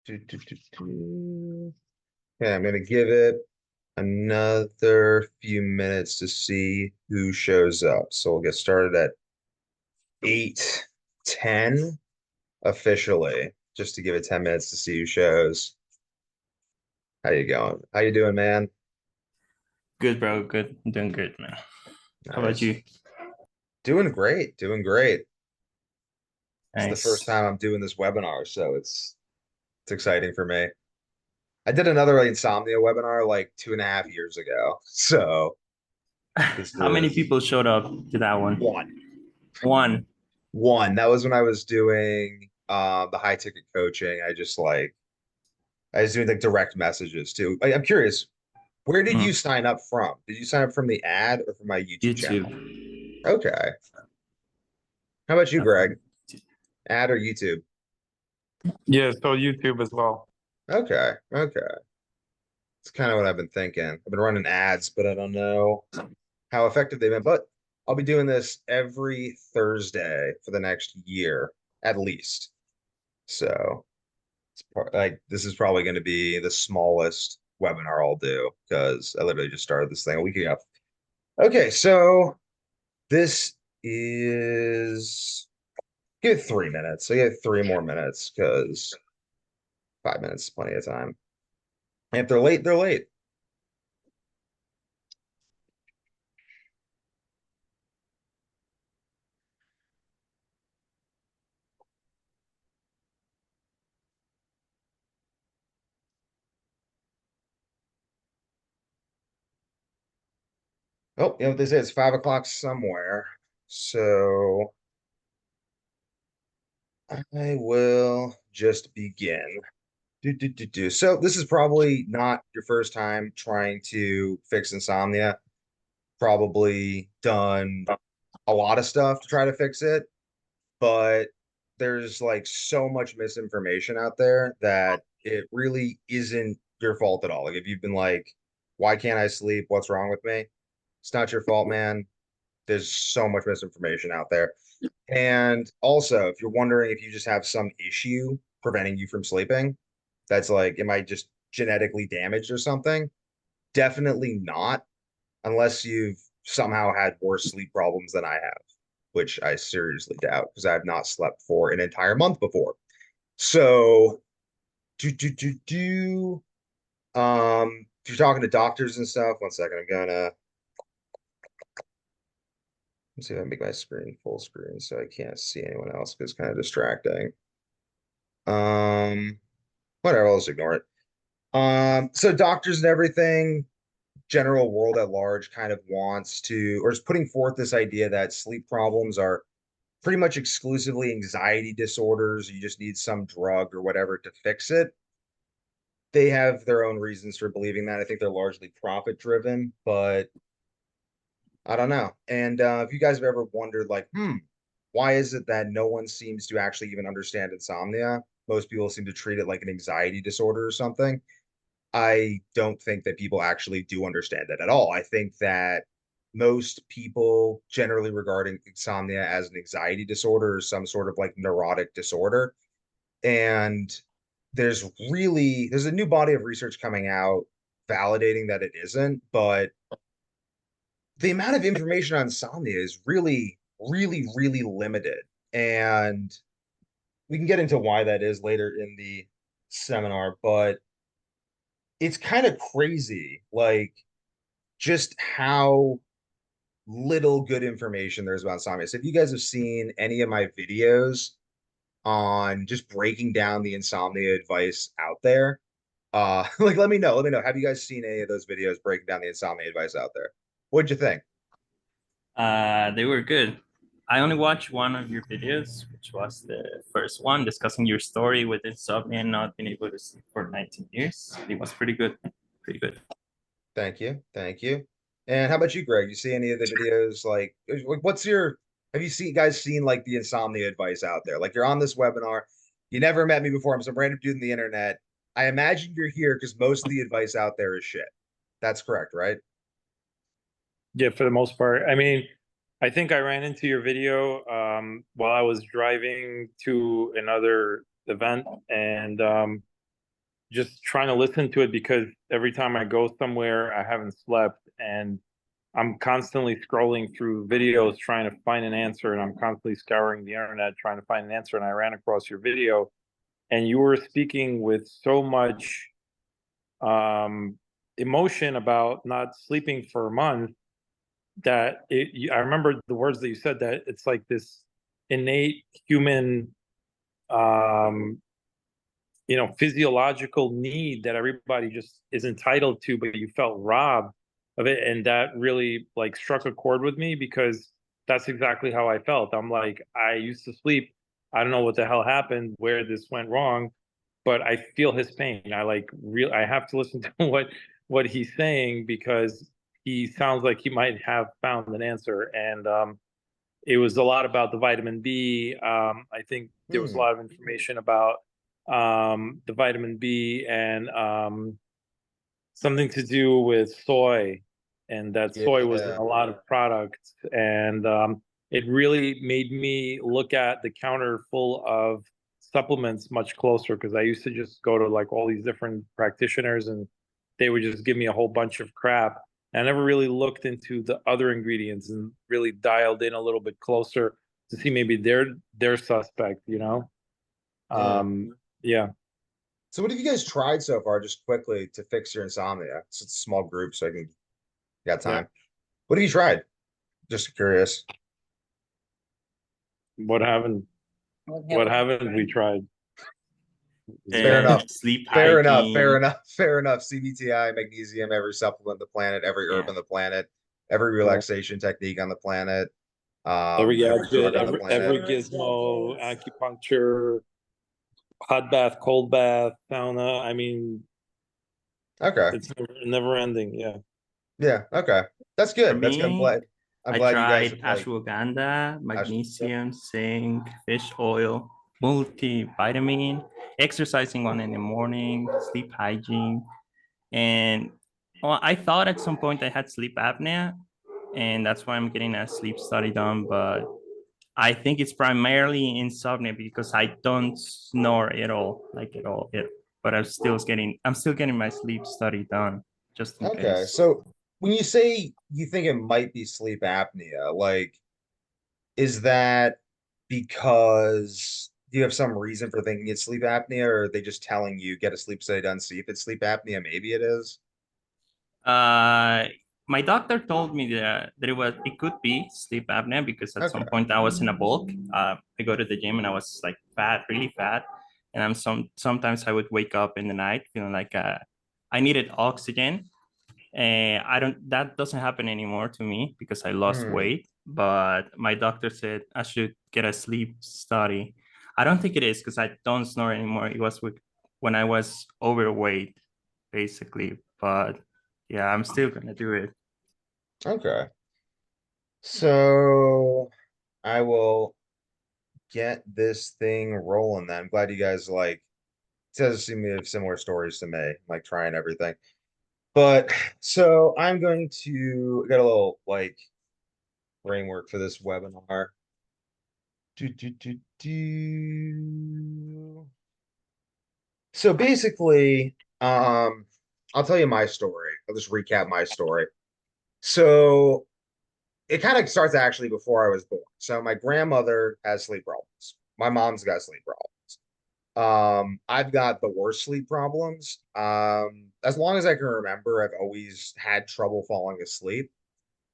Okay, I'm gonna give it another few minutes to see who shows up. So we'll get started at 8:10 officially, just to give it 10 minutes to see who shows. How you going? How you doing, man? Good, bro. Good. I'm doing good, man. How about Nice. you? Doing great, doing great. It's the first Nice. time I'm doing this webinar, so it's exciting for me. I did another Insomnia webinar like 2.5 years ago. So this How many is people showed up to that one? one. One. One. That was when I was doing the high ticket coaching. I was doing like direct messages too. I'm curious, where did Mm, you sign up from? Did you sign up from the ad or from my YouTube YouTube. channel? Okay. How about you, Not from Greg? Ad or YouTube? Yeah, so YouTube as well. Okay. Okay. It's kind of what I've been thinking. I've been running ads, but I don't know how effective they've been. But I'll be doing this every Thursday for the next year, at least. So like this is probably going to be the smallest webinar I'll do because I literally just started this thing a week ago. Okay, so this is give it 3 minutes. So get 3 more minutes because 5 minutes is plenty of time. And if they're late, they're late. Oh, you know what they say? It's 5 o'clock somewhere. So I will just begin. So this is probably not your first time trying to fix insomnia. Probably done a lot of stuff to try to fix it, but there's like so much misinformation out there that it really isn't your fault at all. Like if you've been like, why can't I sleep? What's wrong with me? It's not your fault, man. There's so much misinformation out there. And also, if you're wondering if you just have some issue preventing you from sleeping, that's like, am I just genetically damaged or something? Definitely not, unless you've somehow had worse sleep problems than I have, which I seriously doubt because I have not slept for an entire month before. So, if you're talking to doctors and stuff, one second, I'm gonna let's see if I can make my screen full screen so I can't see anyone else because it's kind of distracting. Um, Whatever, I'll just ignore it. So doctors and everything, general world at large kind of wants to, or is putting forth this idea that sleep problems are pretty much exclusively anxiety disorders. You just need some drug or whatever to fix it. They have their own reasons for believing that. I think they're largely profit driven, but I don't know. And if you guys have ever wondered, like, why is it that no one seems to actually even understand insomnia? Most people seem to treat it like an anxiety disorder or something. I don't think that people actually do understand it at all. I think that most people generally regarding insomnia as an anxiety disorder or some sort of like neurotic disorder. And there's a new body of research coming out validating that it isn't, but the amount of information on insomnia is really, really, really limited. And we can get into why that is later in the seminar, but it's kind of crazy, like just how little good information there's about insomnia. So if you guys have seen any of my videos on just breaking down the insomnia advice out there, like let me know. Let me know. Have you guys seen any of those videos breaking down the insomnia advice out there? What'd you think? They were good. I only watched one of your videos, which was the first one discussing your story with insomnia and not being able to sleep for 19 years. It was pretty good. Pretty good. Thank you. Thank you. And how about you, Greg? You see any of the videos like what's your have you seen guys seen like the insomnia advice out there? Like you're on this webinar, you never met me before. I'm some random dude on the internet. I imagine you're here because most of the advice out there is shit. That's correct, right? Yeah, for the most part. I mean, I think I ran into your video while I was driving to another event and just trying to listen to it because every time I go somewhere, I haven't slept and I'm constantly scrolling through videos trying to find an answer, and I'm constantly scouring the internet trying to find an answer. And I ran across your video, and you were speaking with so much um, emotion about not sleeping for a month that I remember the words that you said, that it's like this innate human um, physiological need that everybody just is entitled to, but you felt robbed of it. And that really like struck a chord with me because that's exactly how I felt. I'm like, I used to sleep. I don't know what the hell happened, where this went wrong, but I feel his pain. I have to listen to what he's saying because he sounds like he might have found an answer. And it was a lot about the vitamin B. I think there was a Hmm. lot of information about the vitamin B and something to do with soy, and that soy was in Yeah. a lot of products. And it really made me look at the counter full of supplements much closer because I used to just go to like all these different practitioners and they would just give me a whole bunch of crap. I never really looked into the other ingredients and really dialed in a little bit closer to see maybe they're suspect. Yeah. Yeah. So what have you guys tried so far, just quickly, to fix your insomnia? It's a small group, so I can got Yeah. time. What have you tried? Just curious. What haven't what haven't we tried? Is Fair there enough. Sleep Fair enough. Fair hygiene. enough. Fair enough. CBTI, magnesium, every supplement on the planet, every herb Yeah. on the planet, every yeah, relaxation technique on the planet, every every gadget, drug on the every planet. gizmo, acupuncture, hot bath, cold bath, sauna. I mean, Okay. it's never ending. Yeah. Yeah. Okay. That's For good. That's good. I'm me, glad. I'm I glad you guys tried have like. ashwagandha, Yep. magnesium, zinc, fish oil, multivitamin, exercising one in the morning, sleep hygiene. And well, I thought at some point I had sleep apnea, and that's why I'm getting a sleep study done. But I think it's primarily insomnia because I don't snore at all, like at all. But I'm still getting my sleep study done just in Okay. case. So when you say you think it might be sleep apnea, like, is that because do you have some reason for thinking it's sleep apnea, or are they just telling you get a sleep study done, see if it's sleep apnea? Maybe it is. Uh, my doctor told me that it could be sleep apnea because at some Okay. point I was in a bulk. I go to the gym and I was like fat, really fat, and sometimes I would wake up in the night feeling like I needed oxygen. And I don't that doesn't happen anymore to me because I lost Hmm. weight. But my doctor said I should get a sleep study. I don't think it is because I don't snore anymore. It was when I was overweight, basically. But yeah, I'm still gonna do it. Okay. So I will. get this thing rolling then. I'm glad you guys like, it does seem to have similar stories to me, like trying everything. But so I'm going to get a little like framework for this webinar. Do. So basically, I'll tell you my story. I'll just recap my story. So it kind of starts actually before I was born. So my grandmother has sleep problems. My mom's got sleep problems. I've got the worst sleep problems. As long as I can remember, I've always had trouble falling asleep.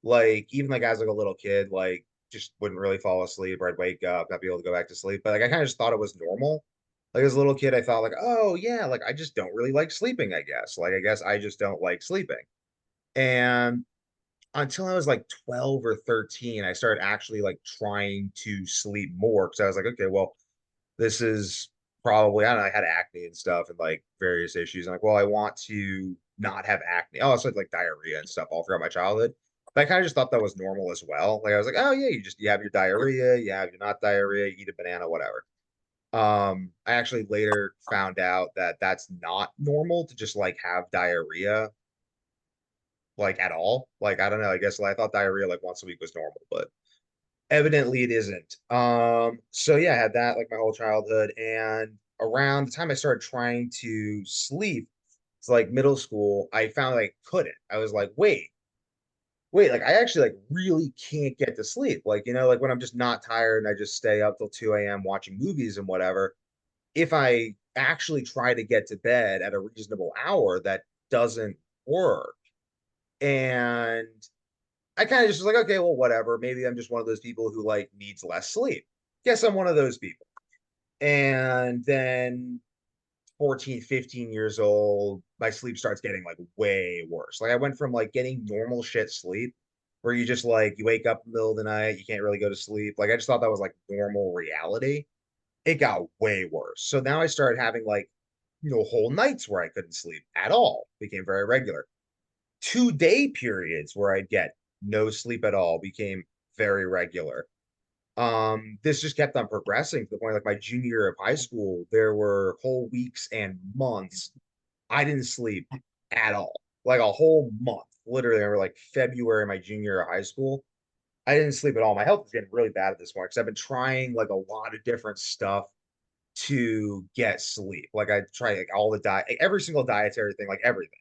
Like even like as like a little kid, like just wouldn't really fall asleep, or I'd wake up, not be able to go back to sleep. But like I kind of just thought it was normal. Like as a little kid, I thought like, oh yeah, like I just don't really like sleeping, I guess. Like I guess I just don't like sleeping. And until I was like 12 or 13, I started actually like trying to sleep more because I was like, okay, well, this is probably, I don't know, I had acne and stuff and like various issues. I'm like, well, I want to not have acne. Oh, so like diarrhea and stuff all throughout my childhood. But I kind of just thought that was normal as well. Like I was like, oh yeah, you have your diarrhea, you have your not diarrhea, you eat a banana, whatever. I actually later found out that that's not normal to just like have diarrhea like at all. Like I don't know, I guess like, I thought diarrhea like once a week was normal, but evidently it isn't. So yeah, I had that like my whole childhood. And around the time I started trying to sleep, it's like middle school, I found like I couldn't. I was like, wait, like I actually like really can't get to sleep. Like, like when I'm just not tired and I just stay up till 2 a.m. watching movies and whatever. If I actually try to get to bed at a reasonable hour, that doesn't work. And I kind of just was like, okay, well, whatever. Maybe I'm just one of those people who like needs less sleep. Guess I'm one of those people. And then 14, 15 years old, my sleep starts getting like way worse. Like I went from like getting normal shit sleep where you just like you wake up in the middle of the night, you can't really go to sleep. Like I just thought that was like normal reality. It got way worse. So now I started having like, whole nights where I couldn't sleep at all. Became very regular. 2 day periods where I'd get no sleep at all became very regular. This just kept on progressing to the point like my junior year of high school, there were whole weeks and months I didn't sleep at all. Like a whole month, literally, or like February, my junior year of high school. I didn't sleep at all. My health is getting really bad at this point because I've been trying like a lot of different stuff to get sleep. Like I try like all the diet, every single dietary thing, like everything,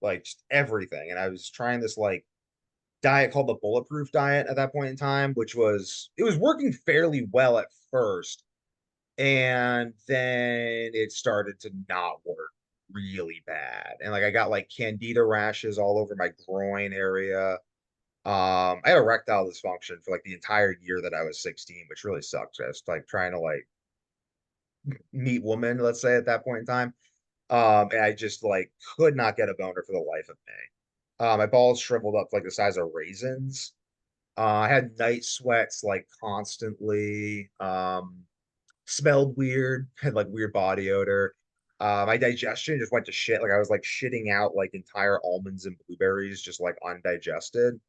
like just everything. And I was trying this like diet called the bulletproof diet at that point in time, which it was working fairly well at first. And then it started to not work really bad. And like I got like candida rashes all over my groin area. I had erectile dysfunction for like the entire year that I was 16, which really sucks. I was like trying to like meet woman, let's say at that point in time. And I just like could not get a boner for the life of me. My balls shriveled up like the size of raisins. I had night sweats like constantly. Smelled weird, had like weird body odor. My digestion just went to shit. Like I was like shitting out like entire almonds and blueberries, just like undigested.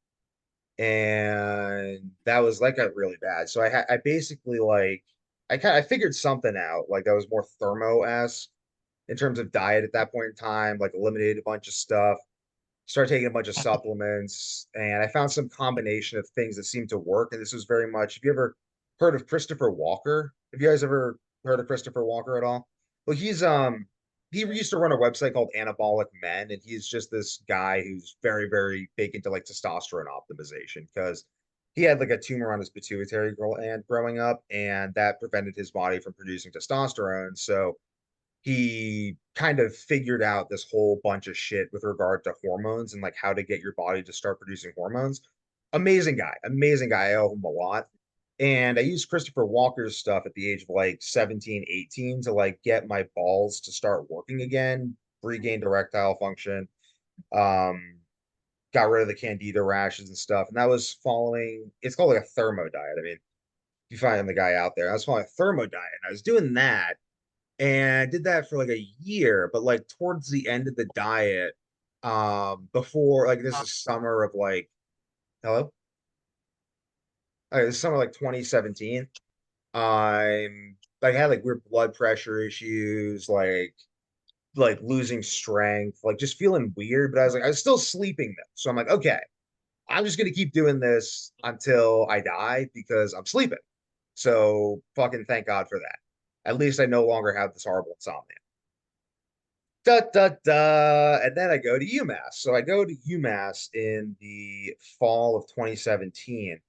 And that was like got really bad. So I basically like I figured something out like that was more thermo-esque in terms of diet at that point in time, like eliminated a bunch of stuff, started taking a bunch of supplements, and I found some combination of things that seemed to work. And this was very much, have you ever heard of Christopher Walker? Have you guys ever heard of Christopher Walker at all? Well, he used to run a website called Anabolic Men, and he's just this guy who's very, very big into like testosterone optimization because he had like a tumor on his pituitary gland growing up, and that prevented his body from producing testosterone. So he kind of figured out this whole bunch of shit with regard to hormones and like how to get your body to start producing hormones. Amazing guy, amazing guy. I owe him a lot. And I used Christopher Walker's stuff at the age of like 17, 18 to like get my balls to start working again, regained erectile function, um, got rid of the candida rashes and stuff. And that was following, it's called like a thermo diet. I mean, if you find the guy out there, I was following a thermo diet. And I was doing that and I did that for like a year, but like towards the end of the diet, before like this is summer of like hello, okay, this is summer like 2017. I'm like I had like weird blood pressure issues, like losing strength, like just feeling weird. But I was like, I was still sleeping though. So I'm like, okay, I'm just gonna keep doing this until I die because I'm sleeping. So fucking thank God for that. At least I no longer have this horrible insomnia. Da da da. And then I go to UMass. So I go to UMass in the fall of 2017,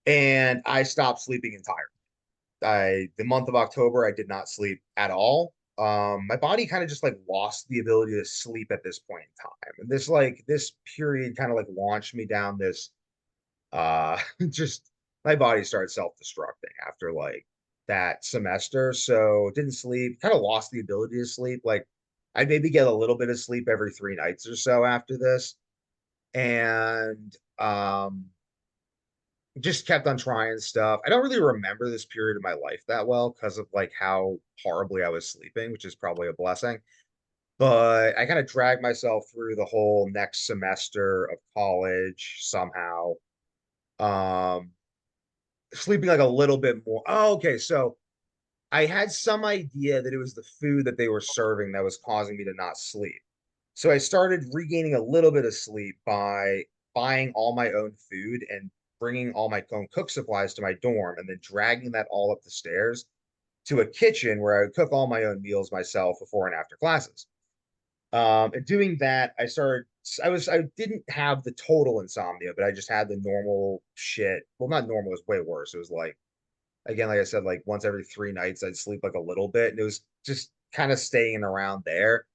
and I stopped sleeping entirely. The month of October, I did not sleep at all. My body kind of just like lost the ability to sleep at this point in time. And this period kind of like launched me down this just my body started self-destructing after like that semester. So didn't sleep, kind of lost the ability to sleep. Like I maybe get a little bit of sleep every 3 nights or so after this. And just kept on trying stuff. I don't really remember this period of my life that well because of like how horribly I was sleeping, which is probably a blessing. But I kind of dragged myself through the whole next semester of college somehow. Um, Sleeping like a little bit more. Oh, okay. So I had some idea that it was the food that they were serving that was causing me to not sleep. So I started regaining a little bit of sleep by buying all my own food and bringing all my own cook supplies to my dorm and then dragging that all up the stairs to a kitchen where I would cook all my own meals myself before and after classes. And doing that, I didn't have the total insomnia, but I just had the normal shit. Well, not normal, it was way worse. It was like, again, like I said, like once every 3 nights, I'd sleep like a little bit. And it was just kind of staying around there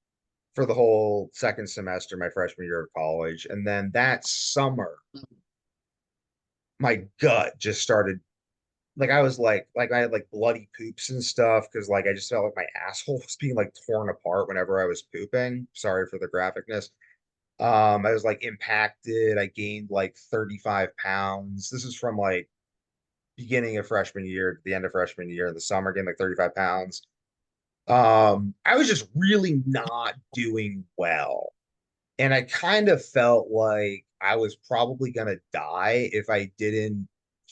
for the whole second semester, my freshman year of college. And then that summer, my gut just started like I was like I had like bloody poops and stuff because like I just felt like my asshole was being like torn apart whenever I was pooping. Sorry for the graphicness. I was like impacted. I gained like 35 pounds. This is from like beginning of freshman year to the end of freshman year in the summer, gained like 35 pounds. I was just really not doing well. And I kind of felt like I was probably gonna die if I didn't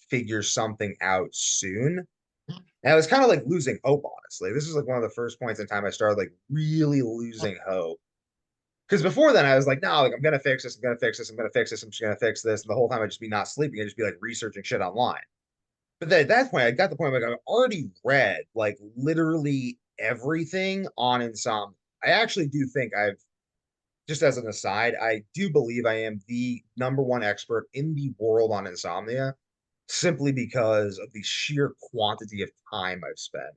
figure something out soon. And I was kind of like losing hope, honestly. This is like one of the first points in time I started like really losing hope. Because before then I was like, no, like I'm gonna fix this, I'm gonna fix this, I'm gonna fix this, I'm just gonna fix this. And the whole time I'd just be not sleeping, I'd just be like researching shit online. But then at that point, I got the point like I've already read like literally everything on insomnia. I actually do think I've just as an aside, I do believe I am the number one expert in the world on insomnia simply because of the sheer quantity of time I've spent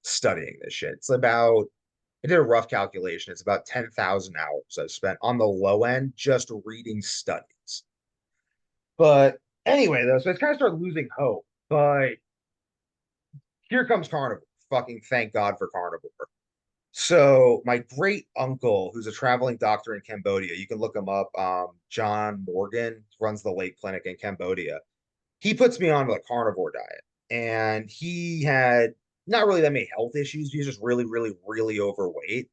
studying this shit. I did a rough calculation. It's about 10,000 hours I've spent on the low end just reading studies. But anyway, though, so I kind of started losing hope. But here comes Carnivore. Fucking thank God for Carnivore. So my great uncle, who's a traveling doctor in Cambodia, you can look him up. John Morgan runs the lake clinic in Cambodia. He puts me on a carnivore diet, and he had not really that many health issues. He was just really, really, really overweight,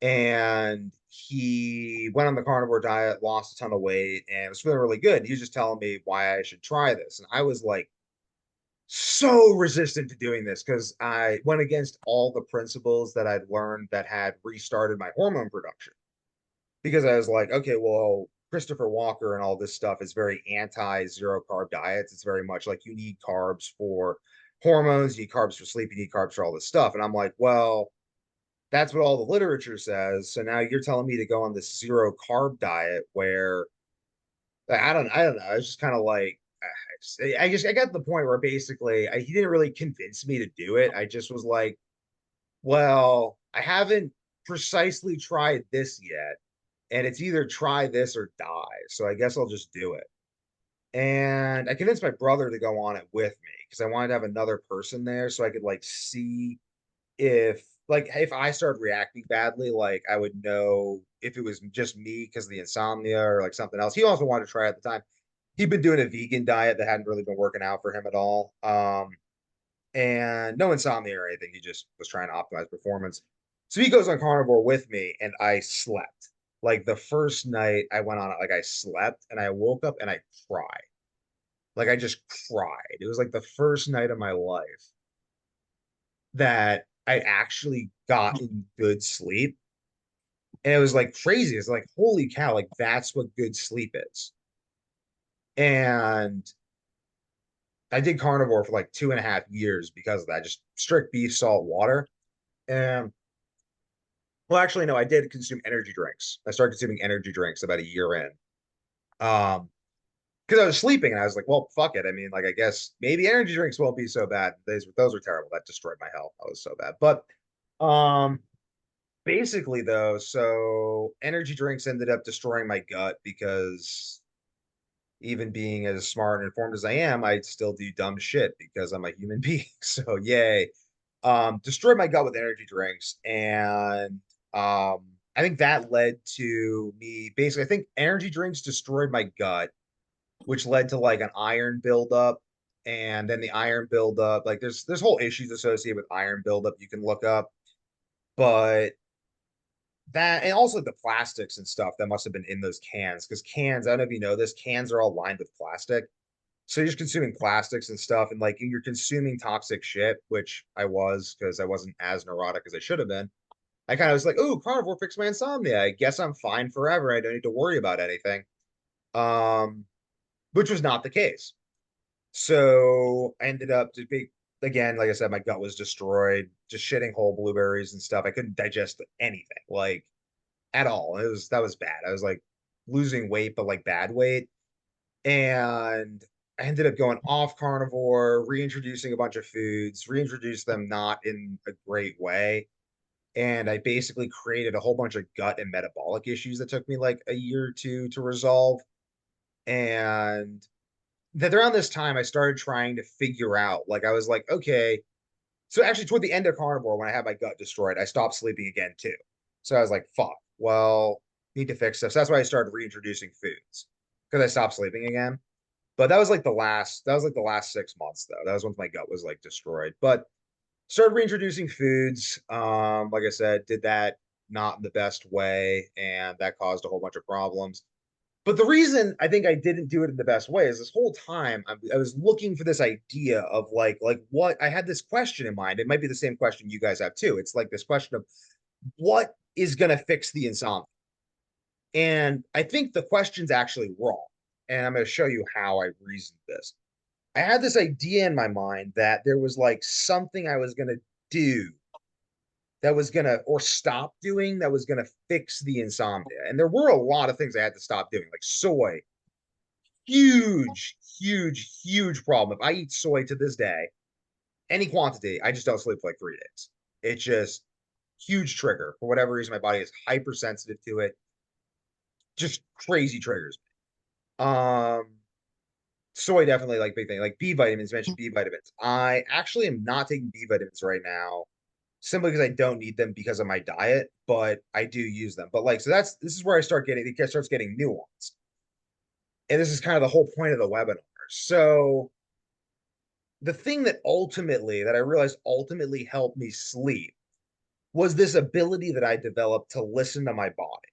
and he went on the carnivore diet, lost a ton of weight, and was feeling really good. He was just telling me why I should try this, and I was like so resistant to doing this because I went against all the principles that I'd learned that had restarted my hormone production. Because I was like, okay, well, Christopher Walker and all this stuff is very anti zero carb diets. It's very much like you need carbs for hormones, you need carbs for sleep, you need carbs for all this stuff. And I'm like, well, that's what all the literature says. So now you're telling me to go on this zero carb diet where I don't know. It's just kind of like I got to the point where basically he didn't really convince me to do it. I just was like, well, I haven't precisely tried this yet, and it's either try this or die. So I guess I'll just do it. And I convinced my brother to go on it with me because I wanted to have another person there so I could like see if I started reacting badly, like I would know if it was just me because of the insomnia or like something else. He also wanted to try at the time. He'd been doing a vegan diet that hadn't really been working out for him at all. And no insomnia or anything. He just was trying to optimize performance. So he goes on carnivore with me, and I slept. Like the first night I went on it, like I slept and I woke up and I cried. Like I just cried. It was like the first night of my life that I actually got in good sleep. And it was like crazy. It's like, holy cow, like that's what good sleep is. And I did carnivore for like 2.5 years because of that, just strict beef, salt, water. And well, actually, no, I did consume energy drinks. I started consuming energy drinks about a year in. Because I was sleeping and I was like, well, fuck it. I mean, like, I guess maybe energy drinks won't be so bad. Those were terrible. That destroyed my health. That was so bad. But um basically though, so energy drinks ended up destroying my gut because even being as smart and informed as I am, I still do dumb shit because I'm a human being. So yay. Destroyed my gut with energy drinks. And I think that led to me basically, I think energy drinks destroyed my gut, which led to like an iron buildup. And then the iron buildup, like there's whole issues associated with iron buildup you can look up. But that and also the plastics and stuff that must have been in those cans, because cans, I don't know if you know this, cans are all lined with plastic. So you're just consuming plastics and stuff, and like you're consuming toxic shit, which I was because I wasn't as neurotic as I should have been. I kind of was like, "Oh, carnivore fixed my insomnia. I guess I'm fine forever. I don't need to worry about anything." Um, which was not the case. So I ended up to be again, like I said, my gut was destroyed, just shitting whole blueberries and stuff. I couldn't digest anything, like at all. That was bad. I was like losing weight, but like bad weight. And I ended up going off carnivore, reintroducing a bunch of foods, reintroduced them not in a great way. And I basically created a whole bunch of gut and metabolic issues that took me like a year or two to resolve. And that around this time, I started trying to figure out, like, I was like, okay. So actually, toward the end of carnivore, when I had my gut destroyed, I stopped sleeping again too. So I was like, fuck, well, need to fix this. So that's why I started reintroducing foods because I stopped sleeping again. But that was like the last 6 months though. That was once my gut was like destroyed. But started reintroducing foods. Like I said, did that not in the best way, and that caused a whole bunch of problems. But the reason I think I didn't do it in the best way is this whole time I was looking for this idea of like what I had this question in mind. It might be the same question you guys have too. It's like this question of what is going to fix the insomnia. And I think the question's actually wrong. And I'm going to show you how I reasoned this. I had this idea in my mind that there was like something I was going to do that was going to, or stop doing, that was going to fix the insomnia. And there were a lot of things I had to stop doing, like soy, huge, huge, huge problem. If I eat soy to this day, any quantity, I just don't sleep for like 3 days. It's just huge trigger. For whatever reason, my body is hypersensitive to it. Just crazy triggers. Um, Soy definitely like big thing. Like B vitamins, mentioned B vitamins. I actually am not taking B vitamins right now, simply because I don't need them because of my diet, but I do use them. But like, so this is where I start getting it starts getting nuanced. And this is kind of the whole point of the webinar. So the thing that I realized ultimately helped me sleep was this ability that I developed to listen to my body.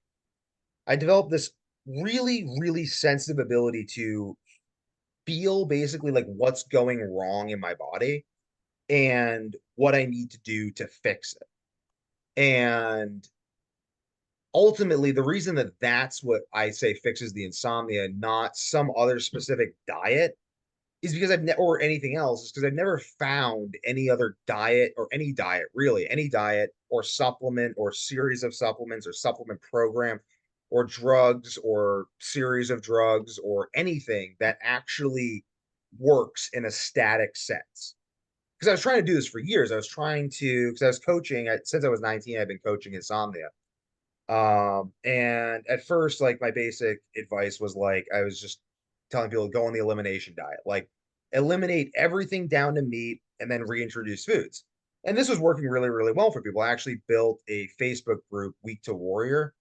I developed this really, really sensitive ability to feel basically like what's going wrong in my body and what I need to do to fix it. And ultimately, the reason that that's what I say fixes the insomnia, not some other specific diet, is because or anything else, is because I've never found any other diet or any diet, really, any diet or supplement or series of supplements or supplement program or drugs or series of drugs or anything that actually works in a static sense. Because I was trying to do this for years. I was trying to, because I was coaching since I was 19, I've been coaching insomnia. And at first, like my basic advice was like, I was just telling people to go on the elimination diet, like eliminate everything down to meat and then reintroduce foods. And this was working really, really well for people. I actually built a Facebook group, Week to Warrior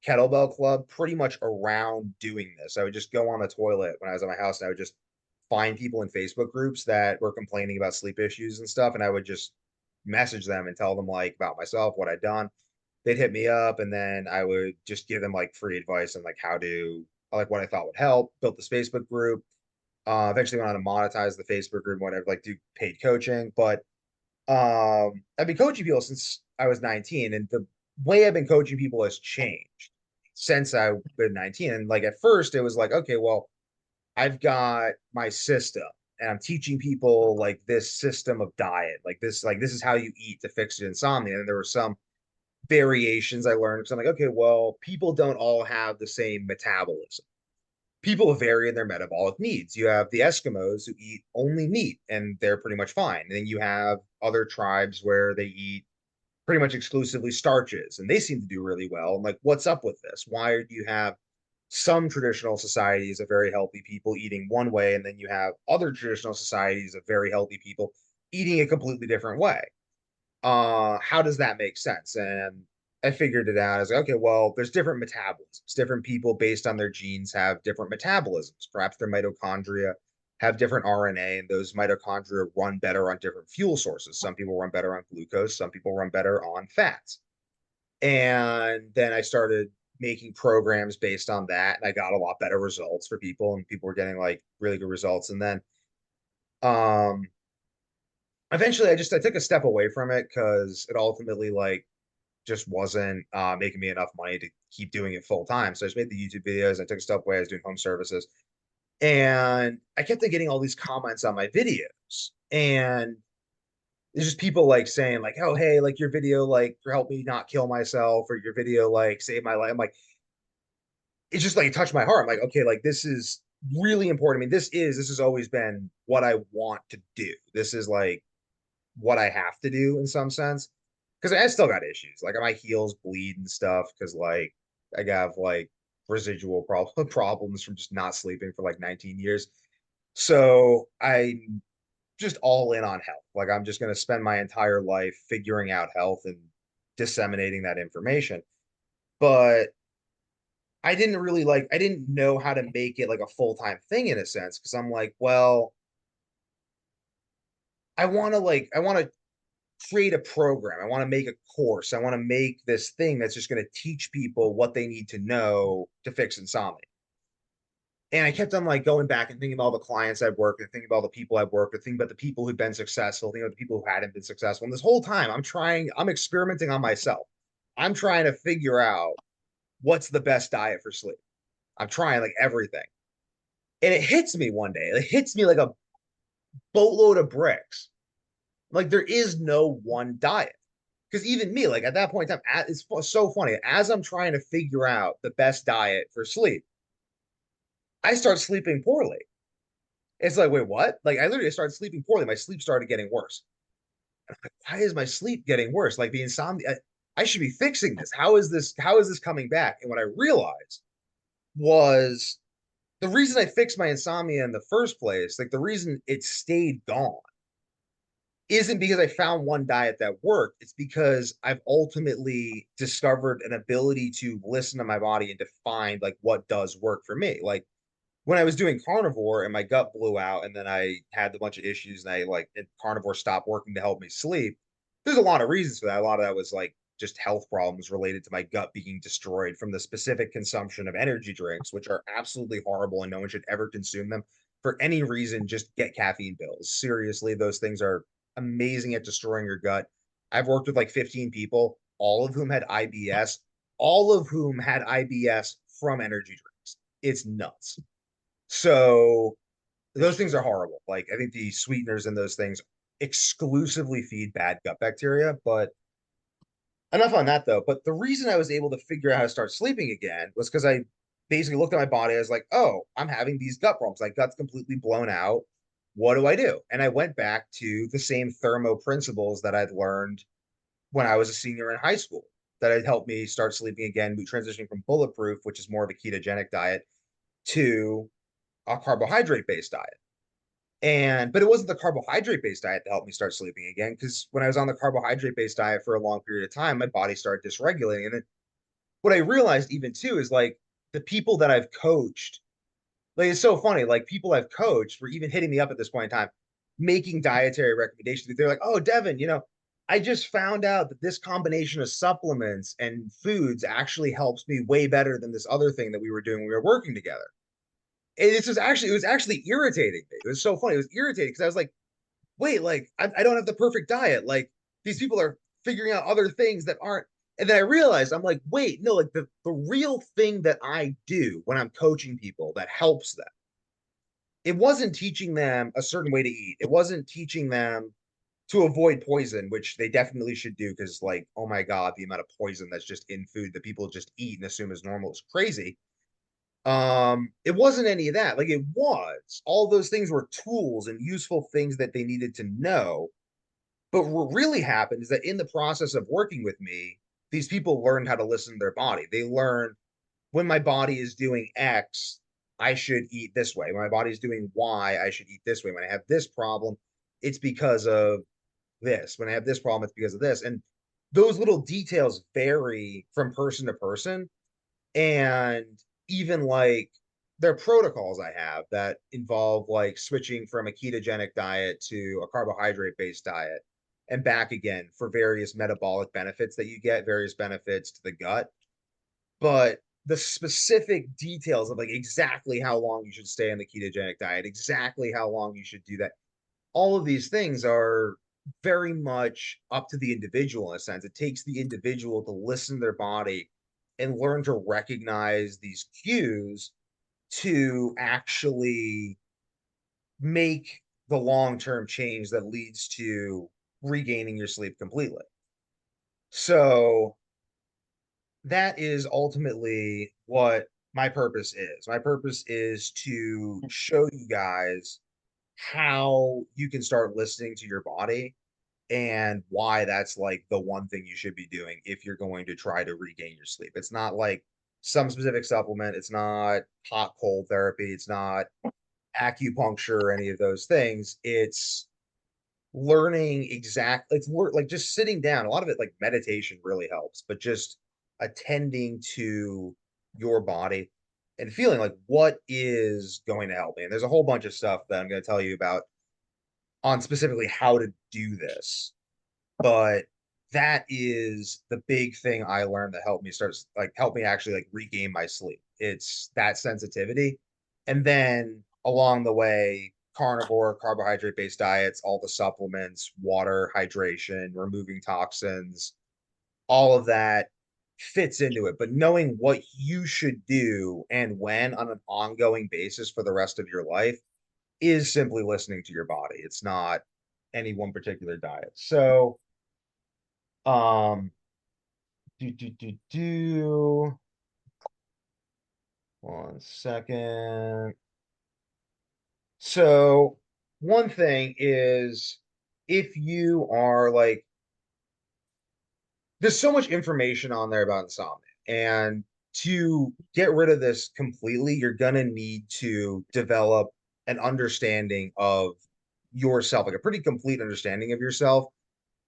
Kettlebell Club, pretty much around doing this. I would just go on the toilet when I was at my house and I would just find people in Facebook groups that were complaining about sleep issues and stuff. And I would just message them and tell them like about myself, what I'd done. They'd hit me up and then I would just give them like free advice on like how to like what I thought would help. Built this Facebook group. Eventually went on to monetize the Facebook group, whatever, like do paid coaching. But I've been coaching people since I was 19, and the way I've been coaching people has changed since I've been 19. And like at first, it was like, okay, well, I've got my system, and I'm teaching people like this system of diet, like this is how you eat to fix insomnia. And there were some variations I learned. So I'm like, okay, well, people don't all have the same metabolism. People vary in their metabolic needs. You have the Eskimos who eat only meat and they're pretty much fine. And then you have other tribes where they eat pretty much exclusively starches and they seem to do really well. I'm like, what's up with this? Why do you have some traditional societies of very healthy people eating one way, and then you have other traditional societies of very healthy people eating a completely different way? How does that make sense? And I figured it out. I was like, okay, well, there's different metabolisms. Different people based on their genes have different metabolisms. Perhaps their mitochondria have different RNA, and those mitochondria run better on different fuel sources. Some people run better on glucose, some people run better on fats. And then I started making programs based on that, and I got a lot better results for people, and people were getting like really good results. And then um eventually I took a step away from it because it ultimately like just wasn't making me enough money to keep doing it full time. So I just made the YouTube videos. I took a step away. I was doing home services, and I kept on getting all these comments on my videos, and there's just people like saying like, "Oh, hey, like your video like helped me not kill myself, or your video like saved my life." I'm like, it's just like it touched my heart. I'm like, okay, like this is really important. I mean, this has always been what I want to do. This is like what I have to do in some sense. Because I still got issues. Like my heels bleed and stuff because like I have like residual problems from just not sleeping for like 19 years. So I'm just all in on health. Like I'm just gonna spend my entire life figuring out health and disseminating that information. But I didn't know how to make it like a full-time thing in a sense because I'm like, well, I want to create a program. I want to make a course. I want to make this thing that's just going to teach people what they need to know to fix insomnia. And I kept on like going back and thinking about all the clients I've worked and thinking about all the people I've worked with, thinking about the people who've been successful, thinking about the people who hadn't been successful. And this whole time I'm experimenting on myself. I'm trying to figure out what's the best diet for sleep. I'm trying like everything. And it hits me one day. It hits me like a boatload of bricks. Like there is no one diet. Because even me, like at that point in time, it's so funny. As I'm trying to figure out the best diet for sleep, I start sleeping poorly. It's like, wait, what? Like I literally started sleeping poorly. My sleep started getting worse. Like, why is my sleep getting worse? Like the insomnia, I should be fixing this. How is this coming back? And what I realized was the reason I fixed my insomnia in the first place, like the reason it stayed gone isn't because I found one diet that worked. It's because I've ultimately discovered an ability to listen to my body and to find like what does work for me. Like when I was doing carnivore and my gut blew out and then I had a bunch of issues and carnivore stopped working to help me sleep. There's a lot of reasons for that. A lot of that was like just health problems related to my gut being destroyed from the specific consumption of energy drinks, which are absolutely horrible and no one should ever consume them for any reason. Just get caffeine pills. Seriously, those things are amazing at destroying your gut. I've worked with like 15 people, all of whom had IBS, all of whom had IBS from energy drinks. It's nuts. So those things are horrible. Like I think the sweeteners in those things exclusively feed bad gut bacteria. But enough on that though. But the reason I was able to figure out how to start sleeping again was because I basically looked at my body. I was like, oh, I'm having these gut problems. My gut's completely blown out. What do I do? And I went back to the same thermo principles that I'd learned when I was a senior in high school that had helped me start sleeping again, transitioning from bulletproof, which is more of a ketogenic diet, to a carbohydrate based diet. But it wasn't the carbohydrate based diet that helped me start sleeping again. Because when I was on the carbohydrate based diet for a long period of time, my body started dysregulating. And then what I realized even too is like the people that I've coached, like it's so funny, like people I've coached were even hitting me up at this point in time, making dietary recommendations. They're like, oh, Devin, I just found out that this combination of supplements and foods actually helps me way better than this other thing that we were doing when we were working together. And it was actually irritating me. It was so funny. It was irritating because I was like, wait, like I don't have the perfect diet. Like these people are figuring out other things that aren't. And then I realized I'm like, wait, no, like the real thing that I do when I'm coaching people that helps them, it wasn't teaching them a certain way to eat. It wasn't teaching them to avoid poison, which they definitely should do because, like, oh my God, the amount of poison that's just in food that people just eat and assume is normal is crazy. It wasn't any of that. Like, it was all those things were tools and useful things that they needed to know. But what really happened is that in the process of working with me, these people learned how to listen to their body. They learned when my body is doing X, I should eat this way. When my body is doing Y, I should eat this way. When I have this problem, it's because of this. When I have this problem, it's because of this. And those little details vary from person to person. And even like there are protocols I have that involve like switching from a ketogenic diet to a carbohydrate based diet and back again for various metabolic benefits that you get, various benefits to the gut. But the specific details of like exactly how long you should stay on the ketogenic diet, exactly how long you should do that, all of these things are very much up to the individual in a sense. It takes the individual to listen to their body and learn to recognize these cues to actually make the long-term change that leads to regaining your sleep completely. So that is ultimately what my purpose is. My purpose is to show you guys how you can start listening to your body and why that's like the one thing you should be doing if you're going to try to regain your sleep. It's not like some specific supplement, it's not hot cold therapy, it's not acupuncture or any of those things. It's learning like just sitting down. A lot of it like meditation really helps, but just attending to your body and feeling like what is going to help me. And there's a whole bunch of stuff that I'm going to tell you about on specifically how to do this. But that is the big thing I learned that help me actually like regain my sleep. It's that sensitivity. And then along the way, carnivore, carbohydrate based diets, all the supplements, water, hydration, removing toxins, all of that fits into it. But knowing what you should do and when on an ongoing basis for the rest of your life is simply listening to your body. It's not any one particular diet. So, um, do. One second. So, one thing is if you are like, there's so much information on there about insomnia, and to get rid of this completely, you're gonna need to develop an understanding of yourself, like a pretty complete understanding of yourself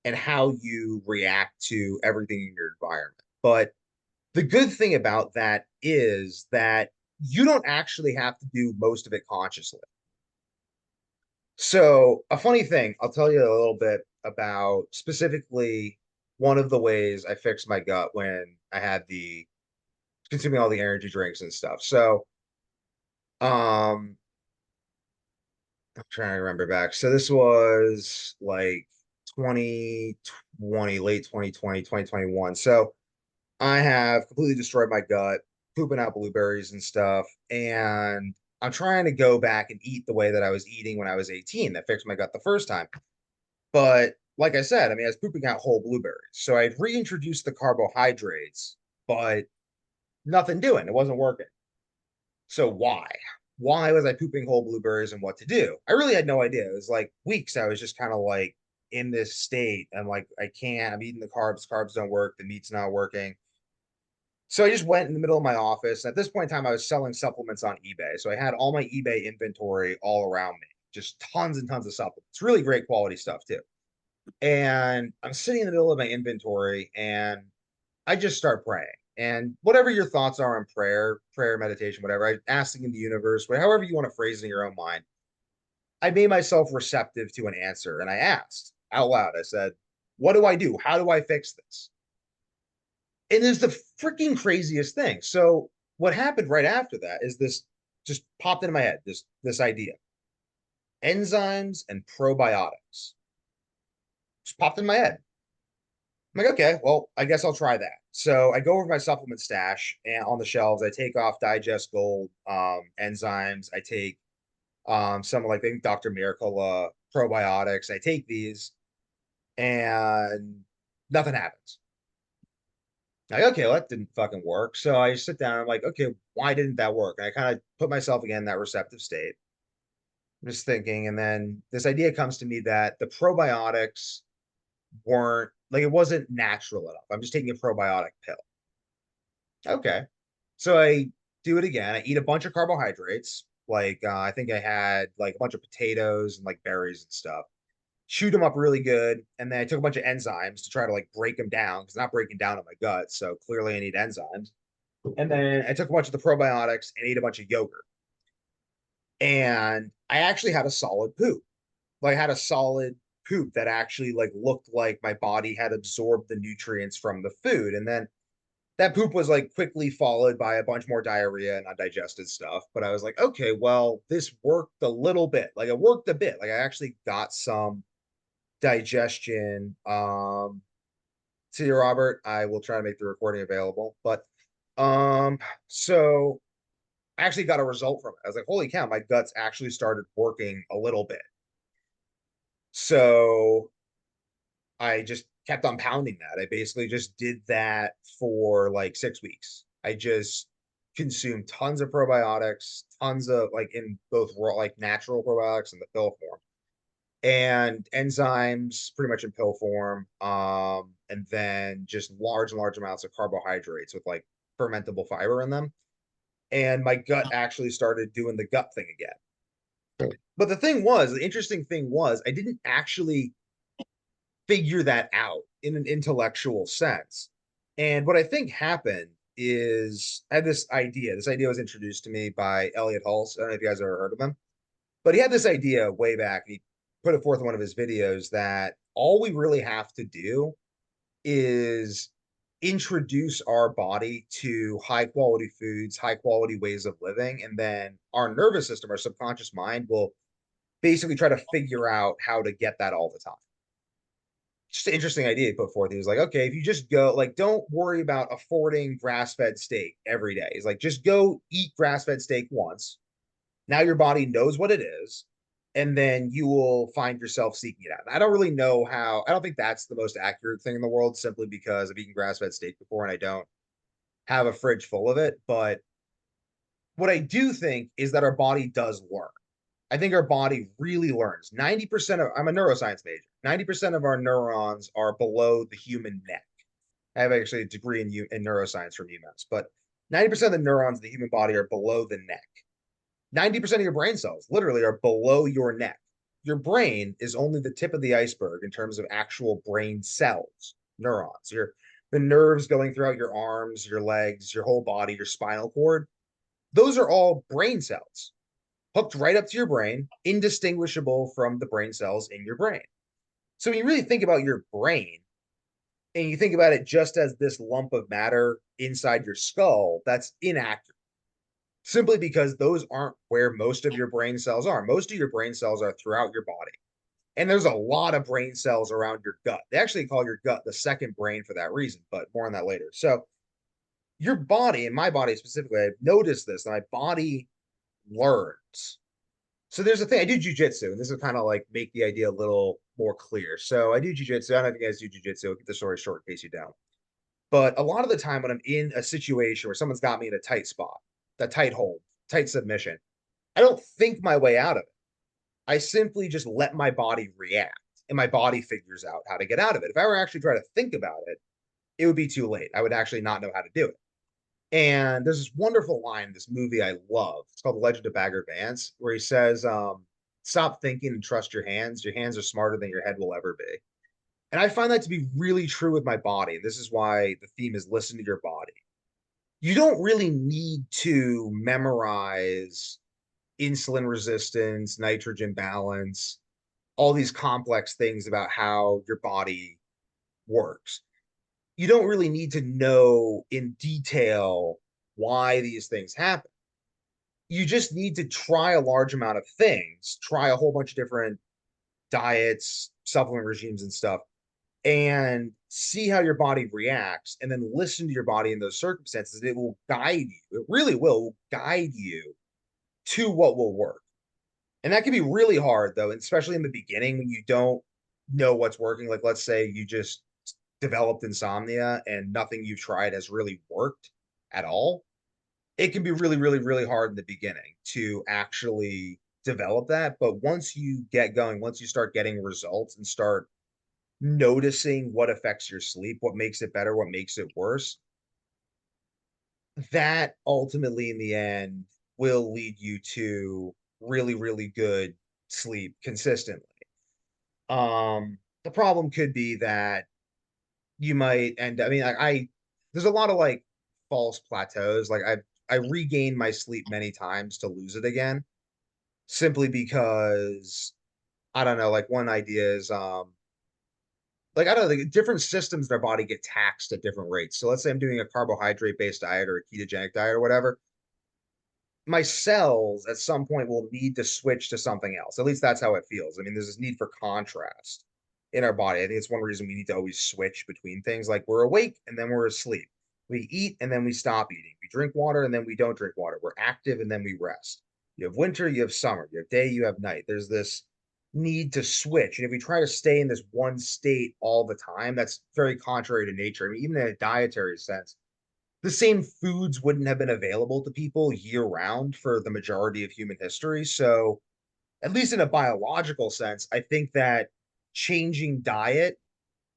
and how you react to everything in your environment. But the good thing about that is that you don't actually have to do most of it consciously. So, a funny thing, I'll tell you a little bit about specifically one of the ways I fixed my gut when I had the consuming all the energy drinks and stuff. So, um, I'm trying to remember back. So this was like 2020, late 2020, 2021. So I have completely destroyed my gut, pooping out blueberries and stuff. And I'm trying to go back and eat the way that I was eating when I was 18. That fixed my gut the first time. But like I said, I mean, I was pooping out whole blueberries. So I'd reintroduced the carbohydrates, but nothing doing. It wasn't working. So why? Why was I pooping whole blueberries and what to do? I really had no idea. It was like weeks. I was just kind of like in this state. I'm like, I can't. I'm eating the carbs. Carbs don't work. The meat's not working. So I just went in the middle of my office. At this point in time, I was selling supplements on eBay. So I had all my eBay inventory all around me, just tons and tons of supplements. Really great quality stuff too. And I'm sitting in the middle of my inventory and I just start praying. And whatever your thoughts are on prayer, meditation, whatever, I asking in the universe, however you want to phrase it in your own mind, I made myself receptive to an answer. And I asked out loud, I said, what do I do? How do I fix this? And it's the freaking craziest thing. So what happened right after that is this just popped into my head, this idea. Enzymes and probiotics. Just popped in my head. I'm like, okay, well, I guess I'll try that. So I go over my supplement stash and on the shelves, I take off Digest Gold enzymes. I take some like I think Dr. Miracle probiotics. I take these and nothing happens. Like, okay, well, that didn't fucking work. So I sit down, I'm like, okay, why didn't that work? And I kind of put myself again in that receptive state. I'm just thinking, and then this idea comes to me that the probiotics weren't like it wasn't natural enough. I'm just taking a probiotic pill. Okay. So I do it again. I eat a bunch of carbohydrates. Like I think I had like a bunch of potatoes and like berries and stuff. Chewed them up really good, and then I took a bunch of enzymes to try to like break them down because not breaking down in my gut. So clearly I need enzymes. And then I took a bunch of the probiotics and ate a bunch of yogurt. And I actually had a solid poop. Like I had a solid poop that actually like looked like my body had absorbed the nutrients from the food. And then that poop was like quickly followed by a bunch more diarrhea and undigested stuff. But I was like, okay, well, this worked a little bit. Like it worked a bit. Like I actually got some digestion. See you, Robert. I will try to make the recording available. But so I actually got a result from it. I was like, holy cow, my guts actually started working a little bit. So I just kept on pounding that. I basically just did that for like 6 weeks. I just consumed tons of probiotics, tons of like in both raw, like natural probiotics and the pill form, and enzymes pretty much in pill form. And then just large and large amounts of carbohydrates with like fermentable fiber in them. And my gut actually started doing the gut thing again. But the interesting thing was, I didn't actually figure that out in an intellectual sense. And what I think happened is I had this idea. This idea was introduced to me by Elliot Hulse. I don't know if you guys ever heard of him, but he had this idea way back. He put it forth in one of his videos that all we really have to do is introduce our body to high quality foods, high quality ways of living, and then our nervous system, our subconscious mind will basically try to figure out how to get that all the time. Just an interesting idea he put forth. He was like, okay, if you just go, like, don't worry about affording grass-fed steak every day. He's like, just go eat grass-fed steak once. Now your body knows what it is, and then you will find yourself seeking it out. I don't really know how, I don't think that's the most accurate thing in the world simply because I've eaten grass-fed steak before and I don't have a fridge full of it. But what I do think is that our body does learn. I think our body really learns. 90% of, I'm a neuroscience major, 90% of our neurons are below the human neck. I have actually a degree in neuroscience from UMass, but 90% of the neurons in the human body are below the neck. 90% of your brain cells literally are below your neck. Your brain is only the tip of the iceberg in terms of actual brain cells, neurons. The nerves going throughout your arms, your legs, your whole body, your spinal cord. Those are all brain cells hooked right up to your brain, indistinguishable from the brain cells in your brain. So when you really think about your brain and you think about it just as this lump of matter inside your skull, that's inaccurate. Simply because those aren't where most of your brain cells are. Most of your brain cells are throughout your body. And there's a lot of brain cells around your gut. They actually call your gut the second brain for that reason, but more on that later. So your body, and my body specifically, I've noticed this, that my body learns. So there's a thing, I do jujitsu, and this will kind of like make the idea a little more clear. So I do jujitsu. I don't know if you guys do jujitsu. I'll keep the story short in case you don't. But a lot of the time when I'm in a situation where someone's got me in a tight spot, that tight hold, tight submission, I don't think my way out of it. I simply just let my body react and my body figures out how to get out of it. If I were actually trying to think about it, it would be too late. I would actually not know how to do it. And there's this wonderful line in this movie I love. It's called The Legend of Bagger Vance, where he says, stop thinking and trust your hands. Your hands are smarter than your head will ever be. And I find that to be really true with my body. This is why the theme is listen to your body. You don't really need to memorize insulin resistance, nitrogen balance, all these complex things about how your body works. You don't really need to know in detail why these things happen. you just need to try a large amount of things, try a whole bunch of different diets, supplement regimes, and stuff, and see how your body reacts, and then listen to your body in those circumstances. It will guide you. It really will guide you to what will work. And that can be really hard, though, especially in the beginning when you don't know what's working. Like, let's say you just developed insomnia and nothing you've tried has really worked at all. It can be really, really, really hard in the beginning to actually develop that. But once you get going, once you start getting results and start noticing what affects your sleep, what makes it better, what makes it worse, that ultimately in the end will lead you to really, really good sleep consistently. The problem could be that you might end, I mean, there's a lot of like false plateaus. Like I regained my sleep many times to lose it again, simply because I don't know, like one idea is like I don't know, the different systems in our body get taxed at different rates. So let's say I'm doing a carbohydrate based diet or a ketogenic diet or whatever. My cells at some point will need to switch to something else. At least that's how it feels. I mean, there's this need for contrast in our body. I think it's one reason we need to always switch between things. Like we're awake and then we're asleep. We eat and then we stop eating. We drink water and then we don't drink water. We're active and then we rest. You have winter, you have summer, you have day, you have night. There's this need to switch. And if we try to stay in this one state all the time, that's very contrary to nature. I mean, even in a dietary sense, the same foods wouldn't have been available to people year round for the majority of human history. So, at least in a biological sense, I think that changing diet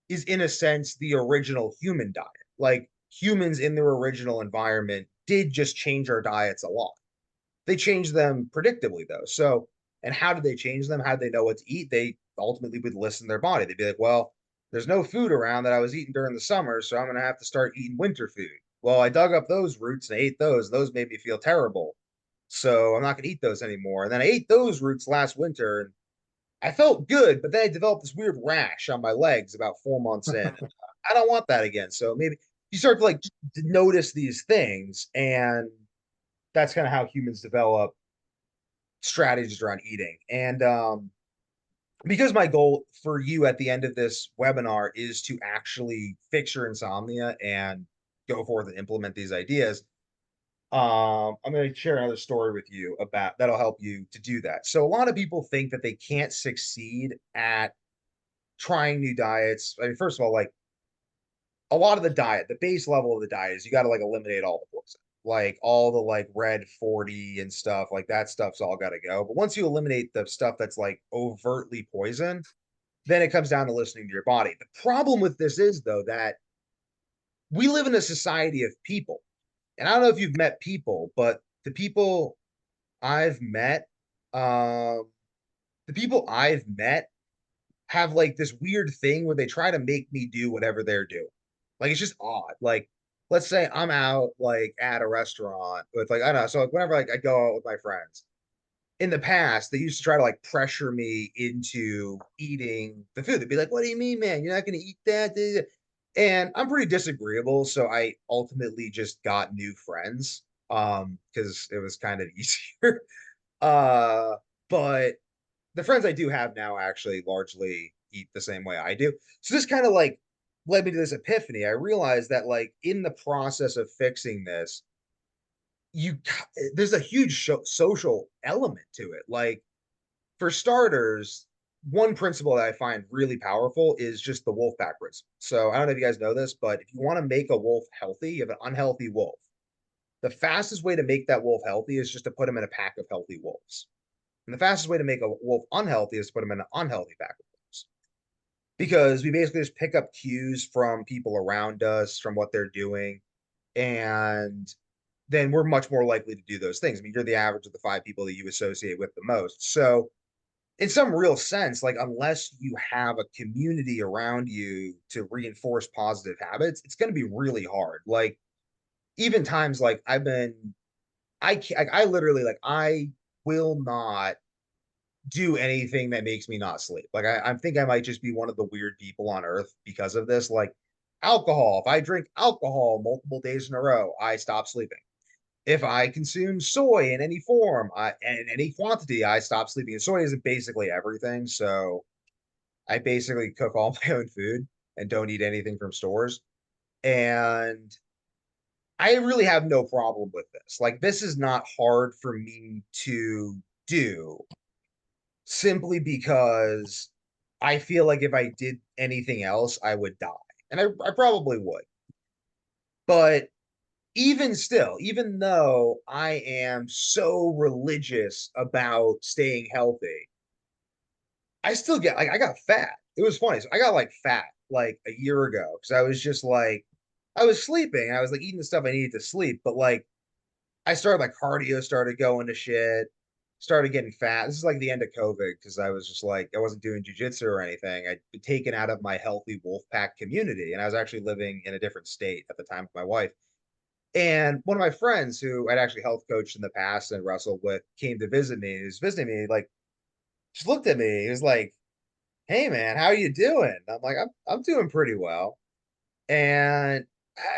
is, in a sense, the original human diet. Like humans in their original environment did just change our diets a lot. They changed them predictably, though. So, and how did they change them? How did they know what to eat? They ultimately would listen to their body. They'd be like, well, there's no food around that I was eating during the summer, so I'm going to have to start eating winter food. Well, I dug up those roots and I ate those. Those made me feel terrible. So I'm not going to eat those anymore. And then I ate those roots last winter and I felt good, but then I developed this weird rash on my legs about 4 months in. I don't want that again. So maybe you start to like to notice these things, and that's kind of how humans develop strategies around eating. And because my goal for you at the end of this webinar is to actually fix your insomnia and go forth and implement these ideas, I'm going to share another story with you about that'll help you to do that. So a lot of people think that they can't succeed at trying new diets. I mean, first of all, like a lot of the diet, the base level of the diet is you got to like eliminate all the poison, like all the like red 40 and stuff, like that stuff's all got to go. But once you eliminate the stuff that's like overtly poison, then it comes down to listening to your body. The problem with this is, though, that we live in a society of people. And I don't know if you've met people, but I've met, um, the people I've met have like this weird thing where they try to make me do whatever they're doing. Like it's just odd. Like, let's say I'm out like at a restaurant with like I don't know. So like whenever like I go out with my friends, in the past, they used to try to like pressure me into eating the food. They'd be like, "What do you mean, man? You're not going to eat that?" And I'm pretty disagreeable, so I ultimately just got new friends because it was kind of easier. Uh, but the friends I do have now actually largely eat the same way I do. So this kind of like led me to this epiphany. I realized that like in the process of fixing this, there's a huge social element to it. Like for starters, one principle that I find really powerful is just the wolf pack principle. So I don't know if you guys know this, but if you want to make a wolf healthy, you have an unhealthy wolf. The fastest way to make that wolf healthy is just to put him in a pack of healthy wolves. And the fastest way to make a wolf unhealthy is to put him in an unhealthy pack of wolves. Because we basically just pick up cues from people around us, from what they're doing, and then we're much more likely to do those things. I mean, you're the average of the 5 people that you associate with the most. So in some real sense, like unless you have a community around you to reinforce positive habits, it's going to be really hard. Like even times like I literally like I will not do anything that makes me not sleep. Like I think I might just be one of the weird people on earth because of this. Like alcohol, if I drink alcohol multiple days in a row, I stop sleeping. if I consume soy in any form, and in any quantity, I stop sleeping. And soy isn't basically everything, so I basically cook all my own food and don't eat anything from stores. And I really have no problem with this. Like, this is not hard for me to do simply because I feel like if I did anything else, I would die. And I probably would. But even still, even though I am so religious about staying healthy, I still get like I got fat. It was funny. So I got like fat like a year ago because I was just like I was sleeping. I was like eating the stuff I needed to sleep, but like I started my cardio started going to shit, started getting fat. This is like the end of COVID because I was just like I wasn't doing jujitsu or anything. I'd been taken out of my healthy wolf pack community, and I was actually living in a different state at the time with my wife. And one of my friends who I'd actually health coached in the past and wrestled with came to visit me. He was visiting me, like just looked at me. He was like, "Hey man, how you doing?" I'm like, I'm doing pretty well." And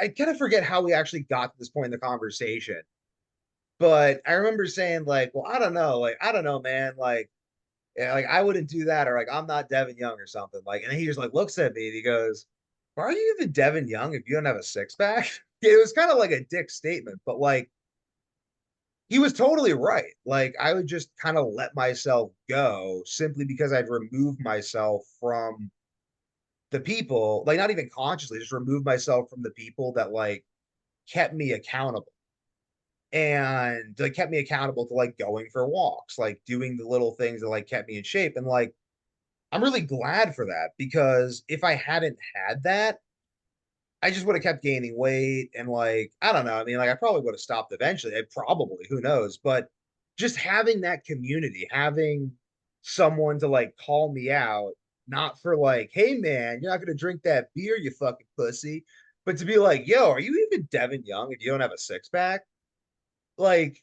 I kind of forget how we actually got to this point in the conversation. But I remember saying, like, well, I don't know, like, I don't know, man, like, yeah, like I wouldn't do that, or like I'm not Devin Young or something. Like, and then he just like looks at me and he goes, why are you even Devin Young if you don't have a six pack? It was kind of like a dick statement, but like he was totally right. Like I would just kind of let myself go simply because I'd remove myself from the people, like not even consciously, just remove myself from the people that like kept me accountable and like kept me accountable to like going for walks, like doing the little things that like kept me in shape. And like I'm really glad for that because if I hadn't had that, I just would have kept gaining weight and like I don't know. I mean, like I probably would have stopped eventually. I probably, who knows? But just having that community, having someone to like call me out, not for like, hey man, you're not gonna drink that beer, you fucking pussy, but to be like, yo, are you even Devin Young if you don't have a six pack? Like,